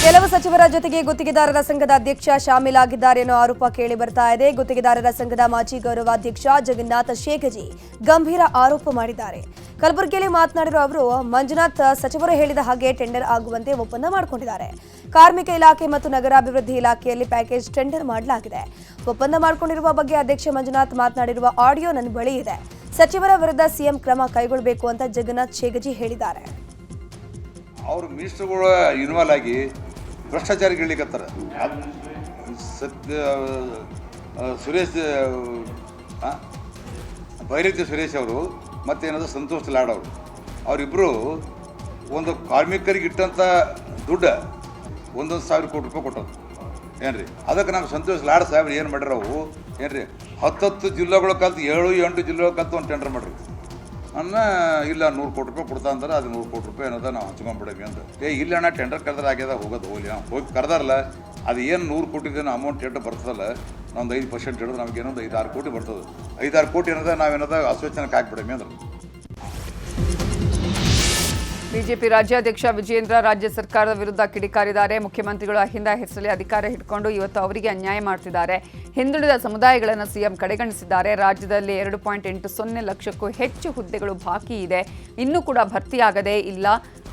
ಕೆಲವು ಸಚಿವರ ಜೊತೆಗೆ ಗುತ್ತಿಗೆದಾರರ ಸಂಘದ ಅಧ್ಯಕ್ಷ ಶಾಮೀಲಾಗಿದ್ದಾರೆ ಅನ್ನೋ ಆರೋಪ ಕೇಳಿ ಬರ್ತಾ ಇದೆ. ಗುತ್ತಿಗೆದಾರರ ಸಂಘದ ಮಾಜಿ ಗೌರವಾಧ್ಯಕ್ಷ ಜಗನ್ನಾಥ ಶೇಖಜಿ ಗಂಭೀರ ಆರೋಪ ಮಾಡಿದ್ದಾರೆ. ಕಲಬುರಗಿಯಲ್ಲಿ ಮಾತನಾಡಿರೋ ಅವರು, ಮಂಜುನಾಥ್ ಸಚಿವರು ಹೇಳಿದ ಹಾಗೆ ಟೆಂಡರ್ ಆಗುವಂತೆ ಒಪ್ಪಂದ ಮಾಡಿಕೊಂಡಿದ್ದಾರೆ. ಕಾರ್ಮಿಕ ಇಲಾಖೆ ಮತ್ತು ನಗರಾಭಿವೃದ್ಧಿ ಇಲಾಖೆಯಲ್ಲಿ ಪ್ಯಾಕೇಜ್ ಟೆಂಡರ್ ಮಾಡಲಾಗಿದೆ. ಒಪ್ಪಂದ ಮಾಡಿಕೊಂಡಿರುವ ಬಗ್ಗೆ ಅಧ್ಯಕ್ಷ ಮಂಜುನಾಥ್ ಮಾತನಾಡಿರುವ ಆಡಿಯೋ ನನ್ನ ಬಳಿ ಇದೆ. ಸಚಿವರ ವಿರುದ್ಧ ಸಿಎಂ ಕ್ರಮ ಕೈಗೊಳ್ಳಬೇಕು ಅಂತ ಜಗನ್ನಾಥ್ ಶೇಖಜಿ ಹೇಳಿದ್ದಾರೆ. ಅವರು ಮಿನಿಸ್ಟರ್ಗಳು ಇನ್ವಾಲ್ವ್ ಆಗಿ ಭ್ರಷ್ಟಾಚಾರಗಳಿಗತ್ತಾರೆ. ಸುರೇಶ್ ಭೈರತಿ ಸುರೇಶ್ ಅವರು ಮತ್ತೇನಾದ್ರು ಸಂತೋಷ್ ಲಾಡ್ ಅವರು, ಅವರಿಬ್ಬರು ಒಂದು ಕಾರ್ಮಿಕರಿಗೆ ಇಟ್ಟಂಥ ದುಡ್ಡು 1,000 ಕೋಟಿ ರೂಪಾಯಿ ಕೊಟ್ಟರು ಏನ್ರಿ. ಅದಕ್ಕೆ ನಮ್ಮ ಸಂತೋಷ್ ಲಾಡ್ ಸಾಹೇಬ್ರು ಏನು ಮಾಡ್ಯಾರವು ಏನ್ರಿ, 10 ಜಿಲ್ಲೆಗಳ ಕಲ್ತು 7-8 ಜಿಲ್ಲೆಗಳ ಕಲ್ತು ಒಂದು ಟೆಂಡರ್ ಮಾಡ್ರಿ. ಇಲ್ಲ 100 ಕೋಟಿ ರೂಪಾಯಿ ಕೊಡ್ತಾ ಅಂದ್ರೆ ಅದು 100 ಕೋಟಿ ರೂಪಾಯಿ ಏನದ ನಾವು ಹಂಚ್ಕೊಂಡ್ಬಿಡವಿ ಅಂತ. ಇಲ್ಲ ಅಣ್ಣ ಟೆಂಡರ್ ಕರೆದ್ರೆ ಆಗ್ಯದ ಹೋಗೋದು ಹೋಗ್ಲಿ, ಹೋಗಿ ಕರೆದಾರಲ್ಲ ಅದು ಏನು 100 ಕೋಟಿದೇನೋ ಅಮೌಂಟ್ ಟೆಂಡರ್ ಬರ್ತದಲ್ಲ, ಒಂದು 5% ಹಿಡಿದ್ರೆ ನಮ್ಗೆ ಏನೊಂದು 5-6 ಕೋಟಿ ಬರ್ತದೆ. 5-6 ಕೋಟಿ ಏನದ ನಾವೇನದ ಅಸ್ವೇಚನಕ್ಕೆ ಹಾಕ್ಬಿಡಮಿ ಅಂದ್ರೆ. ಬಿಜೆಪಿ ರಾಜ್ಯಾಧ್ಯಕ್ಷ ವಿಜಯೇಂದ್ರ ರಾಜ್ಯ ಸರ್ಕಾರದ ವಿರುದ್ಧ ಕಿಡಿಕಾರಿದ್ದಾರೆ. ಮುಖ್ಯಮಂತ್ರಿಗಳು ಅಹಿಂದ ಹೆಸರಲ್ಲಿ ಅಧಿಕಾರ ಹಿಡ್ಕೊಂಡು ಇವತ್ತು ಅವರಿಗೆ ಅನ್ಯಾಯ ಮಾಡ್ತಿದ್ದಾರೆ. ಹಿಂದುಳಿದ ಸಮುದಾಯಗಳನ್ನು ಸಿಎಂ ಕಡೆಗಣಿಸಿದ್ದಾರೆ. ರಾಜ್ಯದಲ್ಲಿ 2.80 ಲಕ್ಷಕ್ಕೂ ಹೆಚ್ಚು ಹುದ್ದೆಗಳು ಬಾಕಿ ಇದೆ, ಇನ್ನೂ ಕೂಡ ಭರ್ತಿಯಾಗದೇ ಇಲ್ಲ.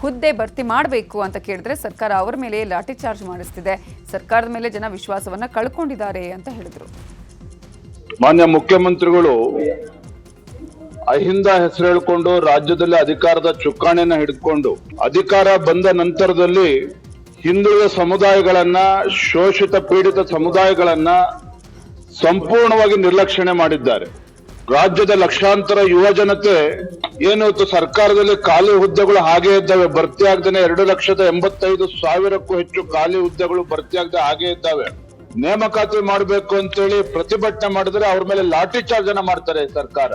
ಹುದ್ದೆ ಭರ್ತಿ ಮಾಡಬೇಕು ಅಂತ ಕೇಳಿದ್ರೆ ಸರ್ಕಾರ ಅವರ ಮೇಲೆ ಲಾಠಿ ಚಾರ್ಜ್ ಮಾಡಿಸ್ತಿದೆ. ಸರ್ಕಾರದ ಮೇಲೆ ಜನ ವಿಶ್ವಾಸವನ್ನು ಕಳ್ಕೊಂಡಿದ್ದಾರೆ ಅಂತ ಹೇಳಿದರು. ಮಾನ್ಯ ಮುಖ್ಯಮಂತ್ರಿಗಳು ಅಹಿಂದ ಹೆಸರು ಹೇಳ್ಕೊಂಡು ರಾಜ್ಯದಲ್ಲಿ ಅಧಿಕಾರದ ಚುಕ್ಕಾಣಿಯನ್ನ ಹಿಡಿದುಕೊಂಡು ಅಧಿಕಾರ ಬಂದ ನಂತರದಲ್ಲಿ ಹಿಂದುಳಿದ ಸಮುದಾಯಗಳನ್ನ, ಶೋಷಿತ ಪೀಡಿತ ಸಮುದಾಯಗಳನ್ನ ಸಂಪೂರ್ಣವಾಗಿ ನಿರ್ಲಕ್ಷಣೆ ಮಾಡಿದ್ದಾರೆ. ರಾಜ್ಯದ ಲಕ್ಷಾಂತರ ಯುವ ಜನತೆ ಏನಿವತ್ತು ಸರ್ಕಾರದಲ್ಲಿ ಖಾಲಿ ಹುದ್ದೆಗಳು ಹಾಗೆ ಇದ್ದಾವೆ, ಭರ್ತಿ ಆಗದೇನೆ 2,85,000ಕ್ಕೂ ಹೆಚ್ಚು ಖಾಲಿ ಹುದ್ದೆಗಳು ಭರ್ತಿ ಆಗದೆ ಹಾಗೆ ಇದ್ದಾವೆ. ನೇಮಕಾತಿ ಮಾಡಬೇಕು ಅಂತೇಳಿ ಪ್ರತಿಭಟನೆ ಮಾಡಿದ್ರೆ ಅವ್ರ ಮೇಲೆ ಲಾಠಿ ಚಾರ್ಜ್ ಅನ್ನ ಮಾಡ್ತಾರೆ ಸರ್ಕಾರ.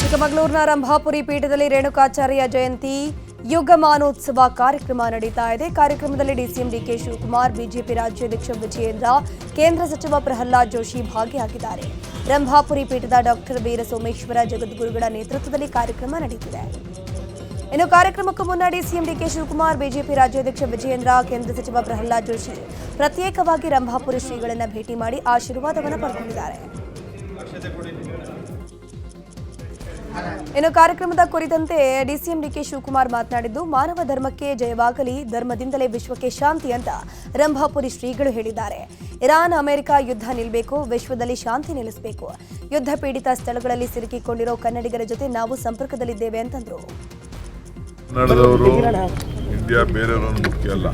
ಚಿಕ್ಕಮಗಳೂರಿನ ರಂಭಾಪುರಿ ಪೀಠದಲ್ಲಿ ರೇಣುಕಾಚಾರ್ಯ ಜಯಂತಿ ಯುಗಮಾನೋತ್ಸವ ಕಾರ್ಯಕ್ರಮ ನಡೀತಾ ಇದೆ. ಕಾರ್ಯಕ್ರಮದಲ್ಲಿ ಡಿಸಿಎಂ ಡಿಕೆ ಶಿವಕುಮಾರ್, ಬಿಜೆಪಿ ರಾಜ್ಯಾಧ್ಯಕ್ಷ ವಿಜಯೇಂದ್ರ, ಕೇಂದ್ರ ಸಚಿವ ಪ್ರಹ್ಲಾದ್ ಜೋಶಿ ಭಾಗಿಯಾಗಿದ್ದಾರೆ. ರಂಭಾಪುರಿ ಪೀಠದ ಡಾಕ್ಟರ್ ವೀರ ಸೋಮೇಶ್ವರ ಜಗದ್ಗುರುಗಳ ನೇತೃತ್ವದಲ್ಲಿ ಕಾರ್ಯಕ್ರಮ ನಡೆಯುತ್ತಿದೆ. ಇನ್ನು ಕಾರ್ಯಕ್ರಮಕ್ಕೂ ಮುನ್ನ ಡಿಸಿಎಂ ಡಿಕೆ ಶಿವಕುಮಾರ್, ಬಿಜೆಪಿ ರಾಜ್ಯಾಧ್ಯಕ್ಷ ವಿಜಯೇಂದ್ರ, ಕೇಂದ್ರ ಸಚಿವ ಪ್ರಹ್ಲಾದ್ ಜೋಶಿ ಪ್ರತ್ಯೇಕವಾಗಿ ರಂಭಾಪುರಿ ಶ್ರೀಗಳನ್ನು ಭೇಟಿ ಮಾಡಿ ಆಶೀರ್ವಾದವನ್ನು ಪಡೆದುಕೊಂಡಿದ್ದಾರೆ. ಇನ್ನು ಕಾರ್ಯಕ್ರಮದ ಕುರಿತಂತೆ ಡಿಸಿಎಂ ಡಿಕೆ ಶಿವಕುಮಾರ್ ಮಾತನಾಡಿದ್ದು, ಮಾನವ ಧರ್ಮಕ್ಕೆ ಜಯವಾಗಲಿ, ಧರ್ಮದಿಂದಲೇ ವಿಶ್ವಕ್ಕೆ ಶಾಂತಿ ಅಂತ ರಂಭಾಪುರಿ ಶ್ರೀಗಳು ಹೇಳಿದ್ದಾರೆ. ಇರಾನ್ ಅಮೆರಿಕ ಯುದ್ಧ ನಿಲ್ಲಬೇಕು, ವಿಶ್ವದಲ್ಲಿ ಶಾಂತಿ ನೆಲೆಸಬೇಕು. ಯುದ್ಧ ಪೀಡಿತ ಸ್ಥಳಗಳಲ್ಲಿ ಸಿಲುಕಿಕೊಂಡಿರೋ ಕನ್ನಡಿಗರ ಜೊತೆ ನಾವು ಸಂಪರ್ಕದಲ್ಲಿದ್ದೇವೆ ಅಂತಂದ್ರು. ಕನ್ನಡದವರು ಇಂಡಿಯಾ ಬೇರೆಯವರು ಮುಖ್ಯ ಅಲ್ಲ.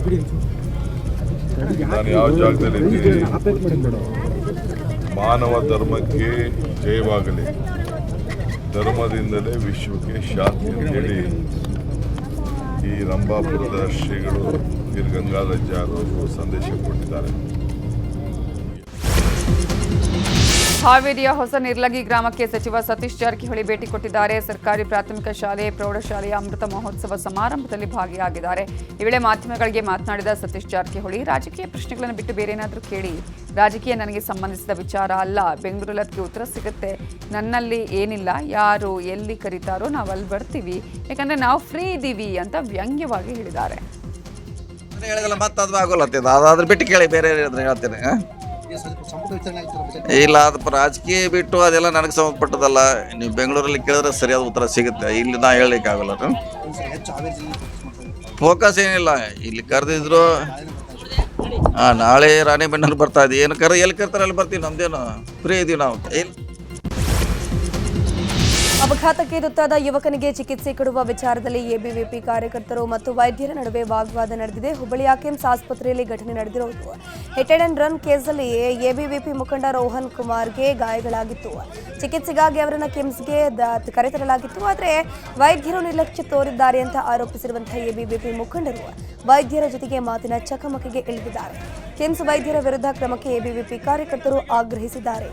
ನಾನು ಯಾವ ಜಾಗದಲ್ಲಿ ಮಾನವ ಧರ್ಮಕ್ಕೆ ಜಯವಾಗಲಿ, ಧರ್ಮದಿಂದಲೇ ವಿಶ್ವಕ್ಕೆ ಶಾಂತಿ ಅಂತೇಳಿ ಈ ರಂಭಾಪುರದ ಶ್ರೀಗಳು ವೀರ ಗಂಗಾಧರಾಚಾರ್ಯರು ಸಂದೇಶ ಕೊಟ್ಟಿದ್ದಾರೆ. ಹಾವೇರಿಯ ಹೊಸ ನಿರ್ಲಗಿ ಗ್ರಾಮಕ್ಕೆ ಸಚಿವ ಸತೀಶ್ ಜಾರಕಿಹೊಳಿ ಭೇಟಿ ಕೊಟ್ಟಿದ್ದಾರೆ. ಸರ್ಕಾರಿ ಪ್ರಾಥಮಿಕ ಶಾಲೆ, ಪ್ರೌಢಶಾಲೆಯ ಅಮೃತ ಮಹೋತ್ಸವ ಸಮಾರಂಭದಲ್ಲಿ ಭಾಗಿಯಾಗಿದ್ದಾರೆ. ಈ ವೇಳೆ ಮಾಧ್ಯಮಗಳಿಗೆ ಮಾತನಾಡಿದ ಸತೀಶ್ ಜಾರಕಿಹೊಳಿ, ರಾಜಕೀಯ ಪ್ರಶ್ನೆಗಳನ್ನು ಬಿಟ್ಟು ಬೇರೆ ಏನಾದರೂ ಕೇಳಿ, ರಾಜಕೀಯ ನನಗೆ ಸಂಬಂಧಿಸಿದ ವಿಚಾರ ಅಲ್ಲ. ಬೆಂಗಳೂರಲ್ಲಿ ಅದಕ್ಕೆ ಉತ್ತರ ಸಿಗುತ್ತೆ. ನನ್ನಲ್ಲಿ ಏನಿಲ್ಲ, ಯಾರು ಎಲ್ಲಿ ಕರೀತಾರೋ ನಾವು ಅಲ್ಲಿ ಬರ್ತೀವಿ, ಯಾಕಂದ್ರೆ ನಾವು ಫ್ರೀ ಇದ್ದೀವಿ ಅಂತ ವ್ಯಂಗ್ಯವಾಗಿ ಹೇಳಿದ್ದಾರೆ. ಮತ್ತೆ ಅದು ಆಗೋಲ್ಲತ್ತಿದ್ದು, ಅದಾದ್ರೆ ಬಿಟ್ಟು ಕೇಳಿ, ಬೇರೆ ಹೇಳ್ತೇನೆ. ಇಲ್ಲ, ಅದು ರಾಜಕೀಯ ಬಿಟ್ಟು ಅದೆಲ್ಲ ನನಗೆ ಸಂಬಂಧಪಟ್ಟದಲ್ಲ. ನೀವು ಬೆಂಗಳೂರಲ್ಲಿ ಕೇಳಿದ್ರೆ ಸರಿಯಾದ ಉತ್ತರ ಸಿಗುತ್ತೆ. ಇಲ್ಲಿ ನಾ ಹೇಳಲಿಕ್ಕೆ ಆಗಲ್ಲ. ಫೋಕಸ್ ಏನಿಲ್ಲ, ಇಲ್ಲಿ ಕರೆದಿದ್ರು ನಾಳೆ ರಾಣಿಬೆನ್ನೂರು ಬರ್ತಾ ಇದೆ. ಏನು ಎಲ್ಲಿ ಕರ್ತಾರೆ ಅಲ್ಲಿ ಬರ್ತೀವಿ, ನಮ್ದೇನು ಫ್ರೀ ಇದೀವಿ ನಾವು. ಅಪಘಾತಕ್ಕೆ ತುತ್ತಾದ ಯುವಕನಿಗೆ ಚಿಕಿತ್ಸೆ ಕೊಡುವ ವಿಚಾರದಲ್ಲಿ ಎಬಿವಿಪಿ ಕಾರ್ಯಕರ್ತರು ಮತ್ತು ವೈದ್ಯರ ನಡುವೆ ವಾಗ್ವಾದ ನಡೆದಿದೆ. ಹುಬ್ಬಳ್ಳಿಯ ಕಿಮ್ಸ್ ಆಸ್ಪತ್ರೆಯಲ್ಲಿ ಘಟನೆ ನಡೆದಿರುವುದು. ಹಿಟ್ ಅಂಡ್ ರನ್ ಕೇಸಲ್ಲಿ ಎಬಿವಿಪಿ ಮುಖಂಡ ರೋಹನ್ ಕುಮಾರ್ಗೆ ಗಾಯಗಳಾಗಿತ್ತು. ಚಿಕಿತ್ಸೆಗಾಗಿ ಅವರನ್ನು ಕಿಮ್ಸ್ಗೆ ಕರೆತರಲಾಗಿತ್ತು. ಆದರೆ ವೈದ್ಯರು ನಿರ್ಲಕ್ಷ್ಯ ತೋರಿದ್ದಾರೆ ಅಂತ ಆರೋಪಿಸಿರುವಂತಹ ಎಬಿವಿಪಿ ಮುಖಂಡರು ವೈದ್ಯರ ಜೊತೆಗೆ ಮಾತಿನ ಚಕಮಕಿಗೆ ಇಳಿದಿದ್ದಾರೆ. ಕಿಮ್ಸ್ ವೈದ್ಯರ ವಿರುದ್ಧ ಕ್ರಮಕ್ಕೆ ಎಬಿವಿಪಿ ಕಾರ್ಯಕರ್ತರು ಆಗ್ರಹಿಸಿದ್ದಾರೆ.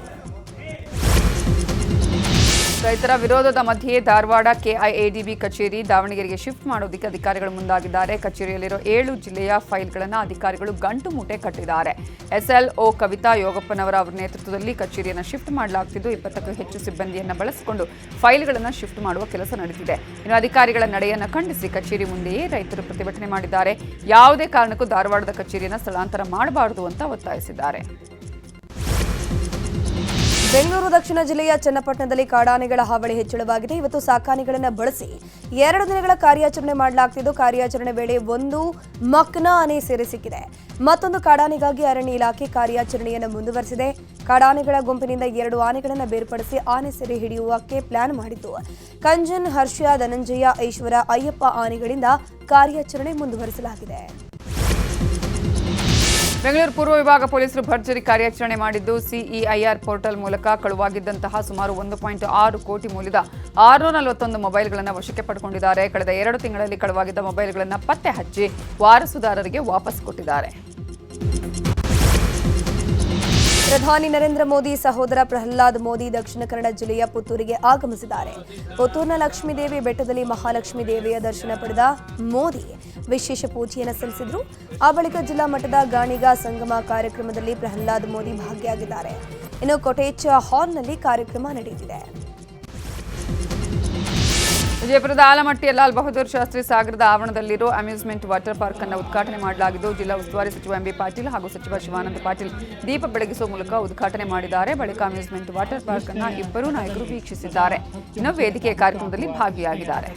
ರೈತರ ವಿರೋಧದ ಮಧ್ಯೆ ಧಾರವಾಡ ಕೆಐಎಡಿಬಿ ಕಚೇರಿ ದಾವಣಗೆರೆಗೆ ಶಿಫ್ಟ್ ಮಾಡೋದಕ್ಕೆ ಅಧಿಕಾರಿಗಳು ಮುಂದಾಗಿದ್ದಾರೆ. ಕಚೇರಿಯಲ್ಲಿರೋ 7 ಜಿಲ್ಲೆಯ ಫೈಲ್ಗಳನ್ನು ಅಧಿಕಾರಿಗಳು ಗಂಟು ಮೂಟೆ ಕಟ್ಟಿದ್ದಾರೆ. ಎಸ್ಎಲ್ಒ ಕವಿತಾ ಯೋಗಪ್ಪನವರ ಅವರ ನೇತೃತ್ವದಲ್ಲಿ ಕಚೇರಿಯನ್ನು ಶಿಫ್ಟ್ ಮಾಡಲಾಗುತ್ತಿದ್ದು 20ಕ್ಕೂ ಹೆಚ್ಚು ಸಿಬ್ಬಂದಿಯನ್ನು ಬಳಸಿಕೊಂಡು ಫೈಲ್ಗಳನ್ನು ಶಿಫ್ಟ್ ಮಾಡುವ ಕೆಲಸ ನಡೆದಿದೆ. ಇನ್ನು ಅಧಿಕಾರಿಗಳ ನಡೆಯನ್ನು ಖಂಡಿಸಿ ಕಚೇರಿ ಮುಂದೆಯೇ ರೈತರು ಪ್ರತಿಭಟನೆ ಮಾಡಿದ್ದಾರೆ. ಯಾವುದೇ ಕಾರಣಕ್ಕೂ ಧಾರವಾಡದ ಕಚೇರಿಯನ್ನು ಸ್ಥಳಾಂತರ ಮಾಡಬಾರದು ಅಂತ ಒತ್ತಾಯಿಸಿದ್ದಾರೆ. ಬೆಂಗಳೂರು ದಕ್ಷಿಣ ಜಿಲ್ಲೆಯ ಚನ್ನಪಟ್ಟಣದಲ್ಲಿ ಕಾಡಾನೆಗಳ ಹಾವಳಿ ಹೆಚ್ಚಳವಾಗಿದೆ. ಇವತ್ತು ಸಾಕಾನೆಗಳನ್ನು ಬಳಸಿ 2 ದಿನಗಳ ಕಾರ್ಯಾಚರಣೆ ಮಾಡಲಾಗುತ್ತಿದ್ದು, ಕಾರ್ಯಾಚರಣೆ ವೇಳೆ ಒಂದು ಮಕ್ನಾ ಆನೆ ಸೆರೆ ಸಿಕ್ಕಿದೆ. ಮತ್ತೊಂದು ಕಾಡಾನೆಗಾಗಿ ಅರಣ್ಯ ಇಲಾಖೆ ಕಾರ್ಯಾಚರಣೆಯನ್ನು ಮುಂದುವರೆಸಿದೆ. ಕಾಡಾನೆಗಳ ಗುಂಪಿನಿಂದ 2 ಆನೆಗಳನ್ನು ಬೇರ್ಪಡಿಸಿ ಆನೆ ಸೆರೆ ಹಿಡಿಯುವಕ್ಕೆ ಪ್ಲಾನ್ ಮಾಡಿದ್ದು, ಕಂಜನ್, ಹರ್ಷ, ಧನಂಜಯ, ಐಶ್ವರ, ಅಯ್ಯಪ್ಪ ಆನೆಗಳಿಂದ ಕಾರ್ಯಾಚರಣೆ ಮುಂದುವರಿಸಲಾಗಿದೆ. ಬೆಂಗಳೂರು ಪೂರ್ವ ವಿಭಾಗ ಪೊಲೀಸರು ಭರ್ಜರಿ ಕಾರ್ಯಾಚರಣೆ ಮಾಡಿದ್ದು, ಸಿಇಐಆರ್ ಪೋರ್ಟಲ್ ಮೂಲಕ ಕಳುವಾಗಿದ್ದಂತಹ ಸುಮಾರು 1.6 ಕೋಟಿ ಮೌಲ್ಯದ 641 ಮೊಬೈಲ್ಗಳನ್ನು ವಶಕ್ಕೆ ಪಡೆದುಕೊಂಡಿದ್ದಾರೆ. ಕಳೆದ 2 ತಿಂಗಳಲ್ಲಿ ಕಳುವಾಗಿದ್ದ ಮೊಬೈಲ್ಗಳನ್ನು ಪತ್ತೆ ಹಚ್ಚಿ ವಾರಸುದಾರರಿಗೆ ವಾಪಸ್ ಕೊಟ್ಟಿದ್ದಾರೆ. ಪ್ರಧಾನಿ ನರೇಂದ್ರ ಮೋದಿ ಸಹೋದರ ಪ್ರಹ್ಲಾದ್ ಮೋದಿ ದಕ್ಷಿಣ ಕನ್ನಡ ಜಿಲ್ಲೆಯ ಪುತ್ತೂರಿಗೆ ಆಗಮಿಸಿದ್ದಾರೆ. ಪುತ್ತೂರಿನ ಲಕ್ಷ್ಮೀದೇವಿ ಬೆಟ್ಟದಲ್ಲಿ ಮಹಾಲಕ್ಷ್ಮೀ ದೇವಿಯ ದರ್ಶನ ಪಡೆದ ಮೋದಿ ವಿಶೇಷ ಪೂಜೆಯನ್ನು ಸಲ್ಲಿಸಿದರು. ಆ ಬಳಿಕ ಜಿಲ್ಲಾ ಮಟ್ಟದ ಗಾಣಿಗ ಸಂಗಮ ಕಾರ್ಯಕ್ರಮದಲ್ಲಿ ಪ್ರಹ್ಲಾದ್ ಮೋದಿ ಭಾಗಿಯಾಗಿದ್ದಾರೆ. ಇನ್ನು ಕೊಟೇಚ್ ಹಾಲ್ನಲ್ಲಿ ಕಾರ್ಯಕ್ರಮ ನಡೆಯುತ್ತಿದೆ. ವಿಜಯಪುರದ ಆಲಮಟ್ಟಿಯ ಲಾಲ್ ಬಹದ್ದೂರ್ ಶಾಸ್ತ್ರಿ ಸಾಗರದ ಆವರಣದಲ್ಲಿರೋ ಅಮ್ಯೂಸ್ಮೆಂಟ್ ವಾಟರ್ ಪಾರ್ಕ್ ಅನ್ನು ಉದ್ಘಾಟನೆ ಮಾಡಲಾಗಿದ್ದು, ಜಿಲ್ಲಾ ಉಸ್ತುವಾರಿ ಸಚಿವ ಎಂಬಿ ಪಾಟೀಲ್ ಹಾಗೂ ಸಚಿವ ಶಿವಾನಂದ ಪಾಟೀಲ್ ದೀಪ ಬೆಳಗಿಸುವ ಮೂಲಕ ಉದ್ಘಾಟನೆ ಮಾಡಿದ್ದಾರೆ. ಬಳಿಕ ಅಮ್ಯೂಸ್ಮೆಂಟ್ ವಾಟರ್ ಪಾರ್ಕ್ ಅನ್ನು ಇಬ್ಬರೂ ನಾಯಕರು ವೀಕ್ಷಿಸಿದ್ದಾರೆ. ಇನ್ನು ವೇದಿಕೆಯ ಕಾರ್ಯಕ್ರಮದಲ್ಲಿ ಭಾಗಿಯಾಗಿದ್ದಾರೆ.